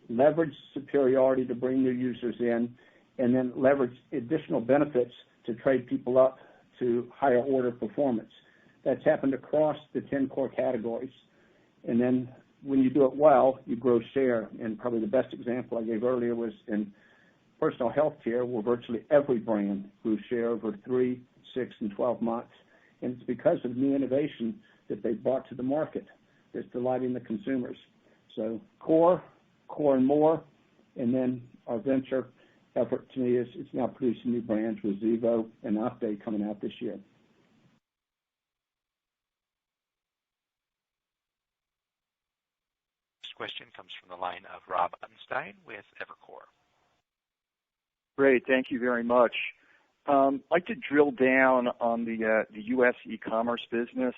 leverage superiority to bring new users in, and then leverage additional benefits to trade people up to higher order performance. That's happened across the 10 core categories. And then when you do it well, you grow share. And probably the best example I gave earlier was in personal health care, where virtually every brand grew share over 3, 6, and 12 months. And it's because of new innovation that they brought to the market that's delighting the consumers. So core and more, and then our venture effort to me is it's now producing new brands with Zevo and Opte coming out this year. Next question comes from the line of Rob Ottenstein with Evercore. Great, thank you very much. I'd like to drill down on the U.S. e-commerce business,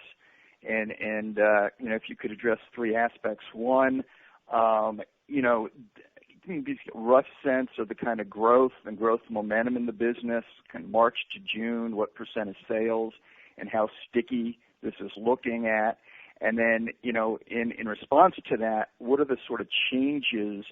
and if you could address 3 aspects. One, give me a rough sense of the kind of growth and growth momentum in the business, kind of March to June, what % of sales, and how sticky this is looking at. And then, in response to that, what are the sort of changes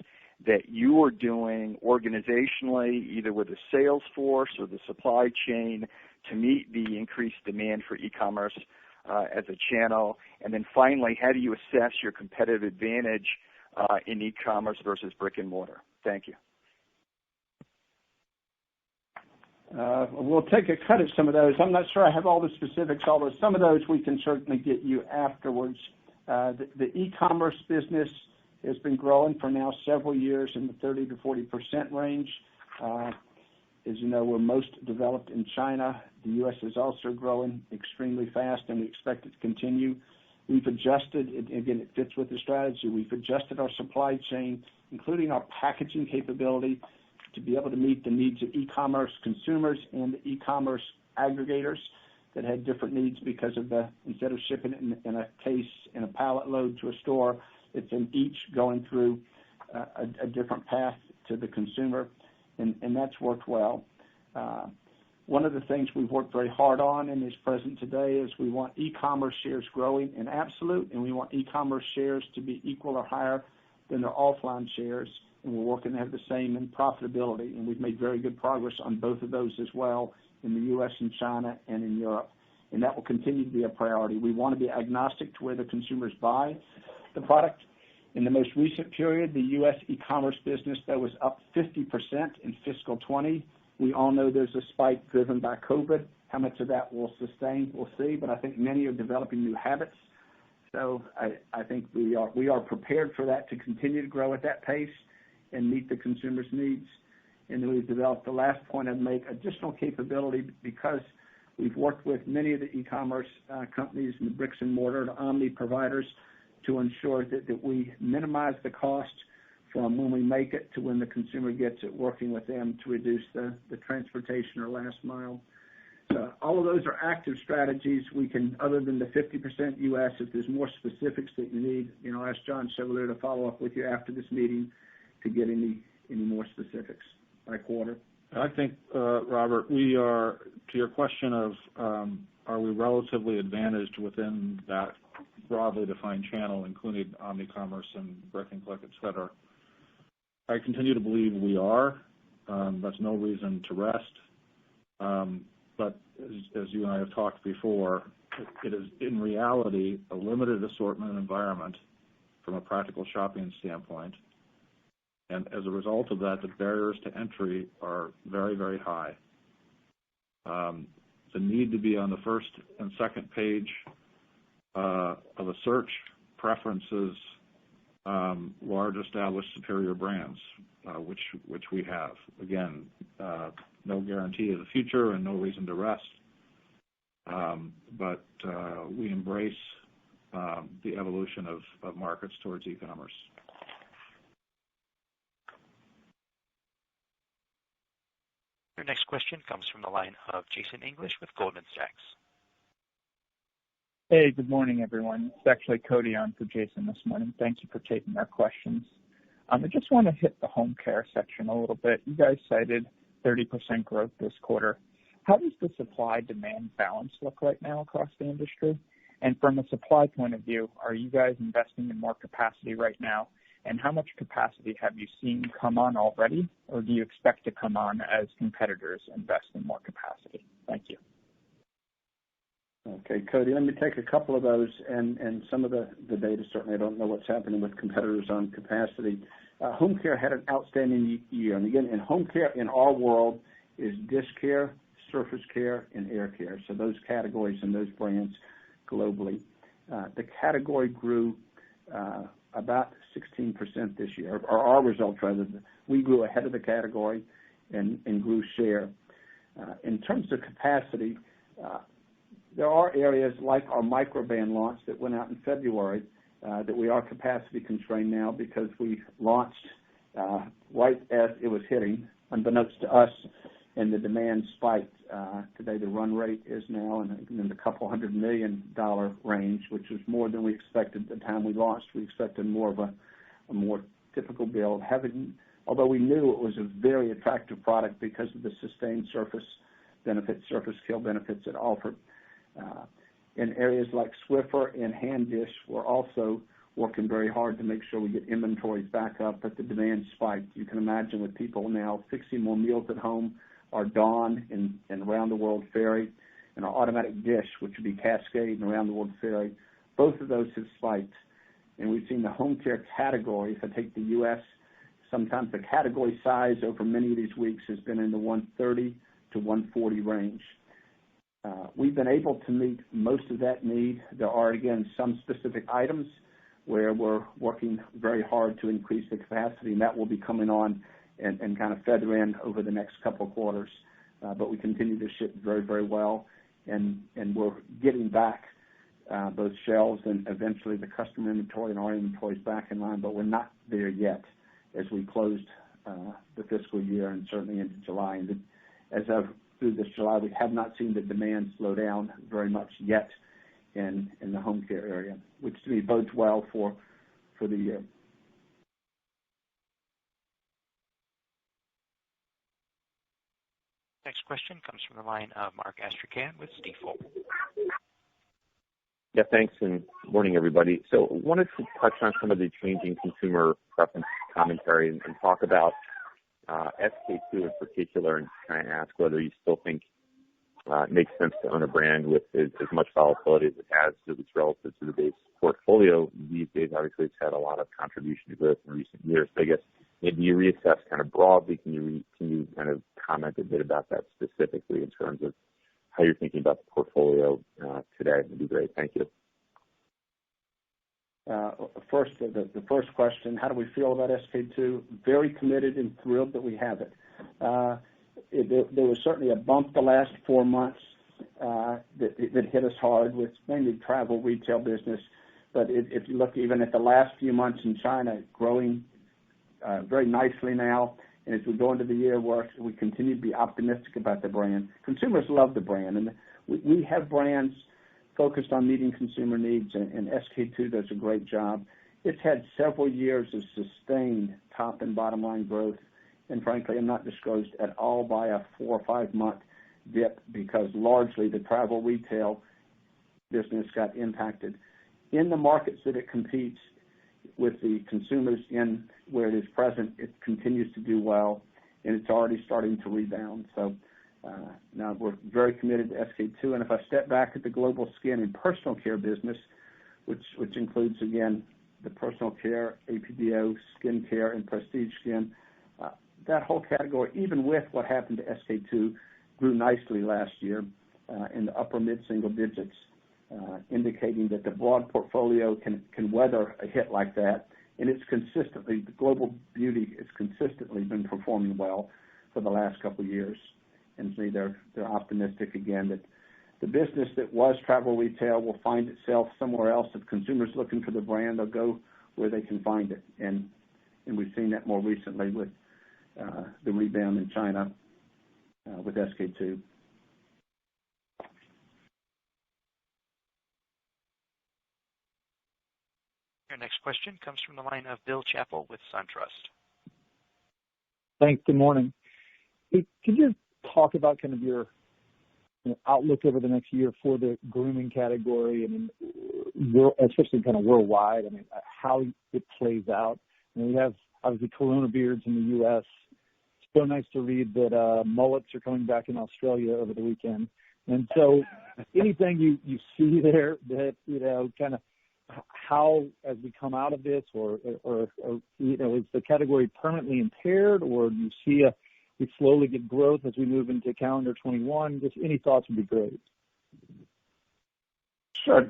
that you are doing organizationally, either with the sales force or the supply chain, to meet the increased demand for e-commerce as a channel? And then finally, how do you assess your competitive advantage in e-commerce versus brick and mortar? Thank you. We'll take a cut at some of those. I'm not sure I have all the specifics, although some of those we can certainly get you afterwards. The e-commerce business has been growing for now several years in the 30 to 40% range. As you know, we're most developed in China. The U.S. is also growing extremely fast, and we expect it to continue. We've adjusted, again, it fits with the strategy. We've adjusted our supply chain, including our packaging capability, to be able to meet the needs of e-commerce consumers and the e-commerce aggregators that had different needs because of instead of shipping it in a case, in a pallet load to a store, it's in each going through a different path to the consumer, and that's worked well. One of the things we've worked very hard on and is present today is we want e-commerce shares growing in absolute, and we want e-commerce shares to be equal or higher than their offline shares, and we're working to have the same in profitability, and we've made very good progress on both of those as well in the U.S. and China and in Europe, and that will continue to be a priority. We want to be agnostic to where the consumers buy the product. In the most recent period, the U.S. e-commerce business that was up 50% in fiscal 20. We all know there's a spike driven by COVID. How much of that will sustain, we'll see, but I think many are developing new habits. So I think we are prepared for that to continue to grow at that pace and meet the consumer's needs. And then we've developed, the last point I'd make, additional capability because we've worked with many of the e-commerce companies and the bricks and mortar, the omni providers, to ensure that we minimize the cost from when we make it to when the consumer gets it, working with them to reduce the transportation or last mile. So all of those are active strategies. We can, other than the 50% U.S., if there's more specifics that you need, I'll ask John Chevalier to follow up with you after this meeting to get any more specifics by quarter. I think, Robert, we are, to your question of are we relatively advantaged within that broadly defined channel, including omni-commerce and brick and click, et cetera, I continue to believe we are. That's no reason to rest. But as you and I have talked before, it is in reality a limited assortment environment from a practical shopping standpoint. And as a result of that, the barriers to entry are very, very high. The need to be on the first and second page of a search preferences large established superior brands, which we have. Again, no guarantee of the future and no reason to rest. But we embrace the evolution of markets towards e-commerce. Your next question comes from the line of Jason English with Goldman Sachs. Hey, good morning, everyone. It's actually Cody on for Jason this morning. Thank you for taking our questions. I just want to hit the home care section a little bit. You guys cited 30% growth this quarter. How does the supply-demand balance look right now across the industry? And from a supply point of view, are you guys investing in more capacity right now? And how much capacity have you seen come on already, or do you expect to come on as competitors invest in more capacity? Thank you. Okay, Cody, let me take a couple of those, and some of the data, certainly I don't know what's happening with competitors on capacity. Home care had an outstanding year. And again, in home care in our world is dish care, surface care, and air care. So those categories and those brands globally. The category grew about 16% this year, or our results rather. We grew ahead of the category and grew share. In terms of capacity, there are areas like our microban launch that went out in February that we are capacity constrained now because we launched right as it was hitting, unbeknownst to us, and the demand spiked. Today the run rate is now in the couple $100 million range, which was more than we expected at the time we launched. We expected more of a more typical build. Although we knew it was a very attractive product because of the sustained surface benefits, surface kill benefits it offered. In areas like Swiffer and hand dish, we're also working very hard to make sure we get inventories back up, but the demand spiked. You can imagine with people now fixing more meals at home, our Dawn and Around the World Fairy, and our automatic dish, which would be Cascade and Around the World Fairy, both of those have spiked. And we've seen the home care category, if I take the U.S., sometimes the category size over many of these weeks has been in the 130 to 140 range. We've been able to meet most of that need. There are, again, some specific items where we're working very hard to increase the capacity, and that will be coming on and kind of feather in over the next couple of quarters. But we continue to ship very, very well, and we're getting back those shelves and eventually the customer inventory and our inventories back in line, but we're not there yet as we closed the fiscal year and certainly into July. And as of through this July, we have not seen the demand slow down very much yet in the home care area, which to me bodes well for the year. Next question comes from the line of Mark Astrachan with Stifel. Yeah, thanks, and morning, everybody. So wanted to touch on some of the changing consumer preference commentary and talk about SK2 in particular, and try and ask whether you still think it makes sense to own a brand with as much volatility as it has, at least relative to the base portfolio. These days, obviously, it's had a lot of contribution to growth in recent years. So I guess maybe you reassess kind of broadly. Can you kind of comment a bit about that specifically in terms of how you're thinking about the portfolio today? That'd be great. Thank you. First, the first question, how do we feel about SK2? Very committed and thrilled that we have it. There was certainly a bump the last 4 months that hit us hard with mainly travel retail business. But if you look even at the last few months in China, growing very nicely now. And as we go into the year, we continue to be optimistic about the brand. Consumers love the brand, and we have brands focused on meeting consumer needs, and SK2 does a great job. It's had several years of sustained top and bottom line growth, and frankly, I'm not discouraged at all by a 4 or 5 month dip because largely the travel retail business got impacted. In the markets that it competes with the consumers in where it is present, it continues to do well, and it's already starting to rebound. So now we're very committed to SK2. And if I step back at the global skin and personal care business, which includes, again, the personal care, APDO, skin care, and prestige skin, that whole category, even with what happened to SK2, grew nicely last year in the upper mid-single digits, indicating that the broad portfolio can weather a hit like that. And it's consistently, the global beauty has consistently been performing well for the last couple of years. and see they're optimistic again that the business that was travel retail will find itself somewhere else. If consumers looking for the brand, they'll go where they can find it, and we've seen that more recently with the rebound in China with SK2. Your next question comes from the line of Bill Chappell with SunTrust. Thanks. Good morning. Hey, could you talk about kind of your outlook over the next year for the grooming category, especially kind of worldwide? I mean, how it plays out. We have obviously Corona beards in the U.S. It's so nice to read that mullets are coming back in Australia over the weekend. And so, anything you see there that kind of how, as we come out of this, or is the category permanently impaired, or do you see we slowly get growth as we move into calendar 21? Just any thoughts would be great. Sure.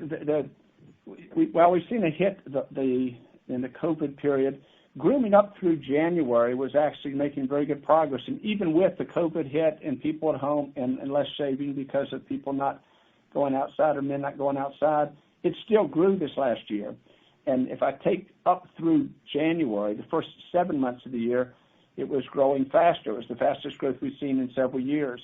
We've seen a hit in the COVID period. Grooming up through January was actually making very good progress, and even with the COVID hit and people at home and less shaving because of people not going outside or men not going outside, it still grew this last year. And if I take up through January, the first 7 months of the year, it was growing faster. It was the fastest growth we've seen in several years.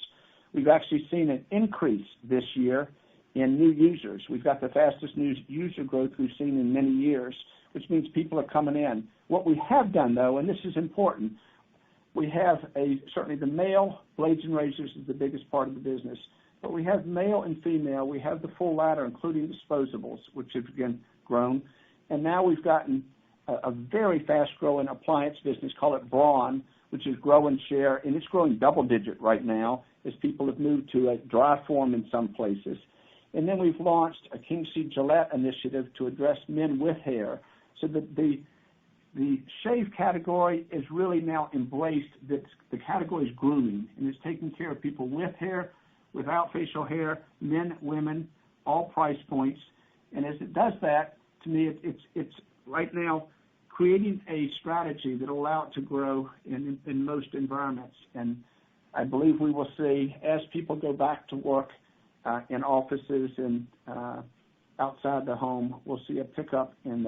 We've actually seen an increase this year in new users. We've got the fastest new user growth we've seen in many years, which means people are coming in. What we have done, though, and this is important, we have certainly the male blades and razors is the biggest part of the business, but we have male and female. We have the full ladder, including disposables, which have again grown. And now we've gotten a very fast-growing appliance business, call it Braun, which is growing share, and it's growing double-digit right now as people have moved to a dry form in some places. And then we've launched a King C. Gillette initiative to address men with hair, so that the shave category is really now embraced that the category is grooming, and it's taking care of people with hair, without facial hair, men, women, all price points. And as it does that, to me, it's right now creating a strategy that will allow it to grow in most environments. And I believe we will see, as people go back to work in offices and outside the home, we'll see a pickup in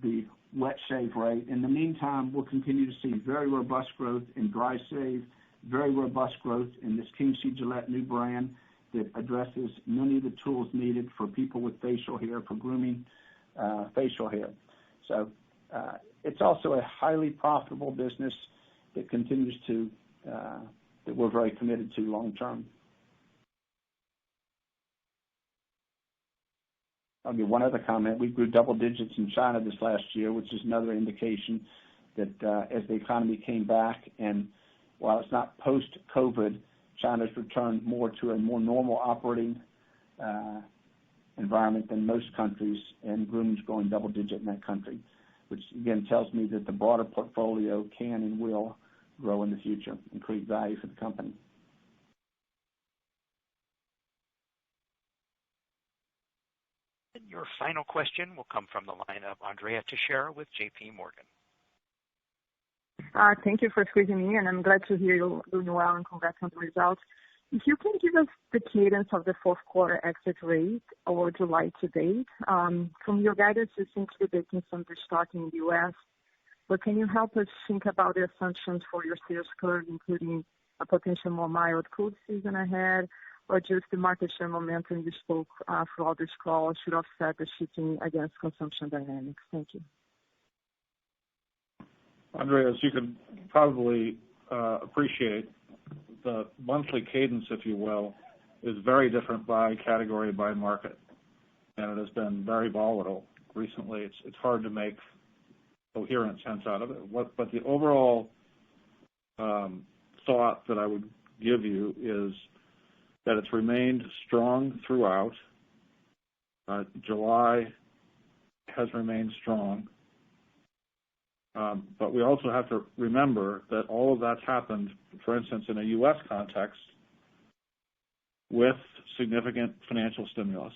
the wet shave rate. In the meantime, we'll continue to see very robust growth in dry shave, very robust growth in this King C. Gillette new brand that addresses many of the tools needed for people with facial hair, for grooming facial hair. So it's also a highly profitable business that continues to, that we're very committed to long term. I'll give one other comment. We grew double digits in China this last year, which is another indication that as the economy came back, and while it's not post-COVID, China's returned more to a more normal operating environment than most countries, and grooming's growing double digit in that country, which again tells me that the broader portfolio can and will grow in the future and create value for the company. Your final question will come from the line of Andrea Teixeira with J.P. Morgan. Thank you for squeezing me in. I'm glad to hear you doing well, and congrats on the results. If you can give us the cadence of the fourth quarter exit rate or July to date. From your guidance, you seem to be making some restocking in the U.S., but can you help us think about the assumptions for your sales curve, including a potential more mild cold season ahead, or just the market share momentum you spoke throughout this call should offset the shifting against consumption dynamics? Thank you. Andrea, as you can probably appreciate, the monthly cadence, if you will, is very different by category, by market, and it has been very volatile recently. It's hard to make coherent sense out of it. But the overall thought that I would give you is that it's remained strong throughout. July has remained strong. But we also have to remember that all of that's happened, for instance, in a U.S. context, with significant financial stimulus.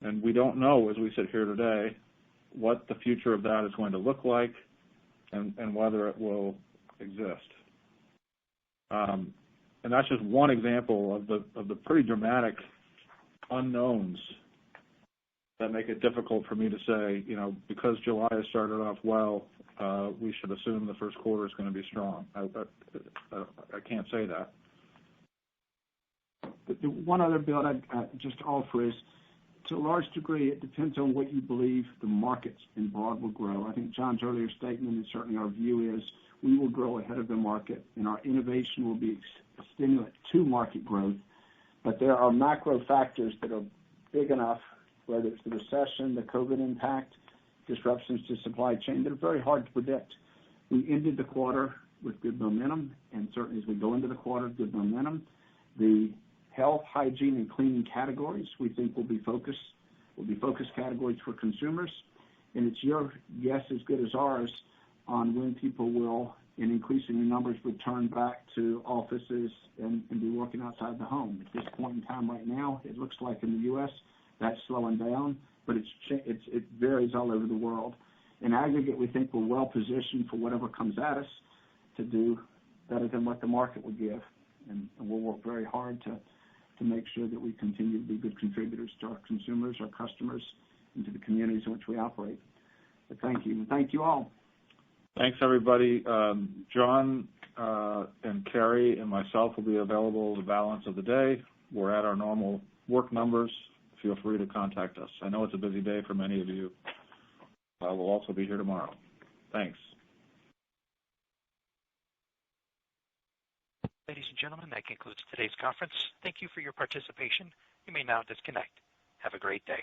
And we don't know, as we sit here today, what the future of that is going to look like and whether it will exist. And that's just one example of the pretty dramatic unknowns that make it difficult for me to say, because July has started off well, we should assume the first quarter is going to be strong. I can't say that. The one other build I'd just offer is, to a large degree, it depends on what you believe the markets in broad will grow. I think John's earlier statement, and certainly our view, is we will grow ahead of the market, and our innovation will be a stimulant to market growth. But there are macro factors that are big enough, whether it's the recession, the COVID impact, disruptions to supply chain, that are very hard to predict. We ended the quarter with good momentum, and certainly as we go into the quarter, good momentum. The health, hygiene, and cleaning categories we think will be focus categories for consumers. And it's your guess as good as ours on when people will, in increasing numbers, return back to offices and be working outside the home. At this point in time right now, it looks like in the U.S. that's slowing down, but it varies all over the world. In aggregate, we think we're well positioned for whatever comes at us to do better than what the market would give. And we'll work very hard to make sure that we continue to be good contributors to our consumers, our customers, and to the communities in which we operate. But thank you. And thank you all. Thanks, everybody. John and Carrie and myself will be available the balance of the day. We're at our normal work numbers. Feel free to contact us. I know it's a busy day for many of you. We'll also be here tomorrow. Thanks. Ladies and gentlemen, that concludes today's conference. Thank you for your participation. You may now disconnect. Have a great day.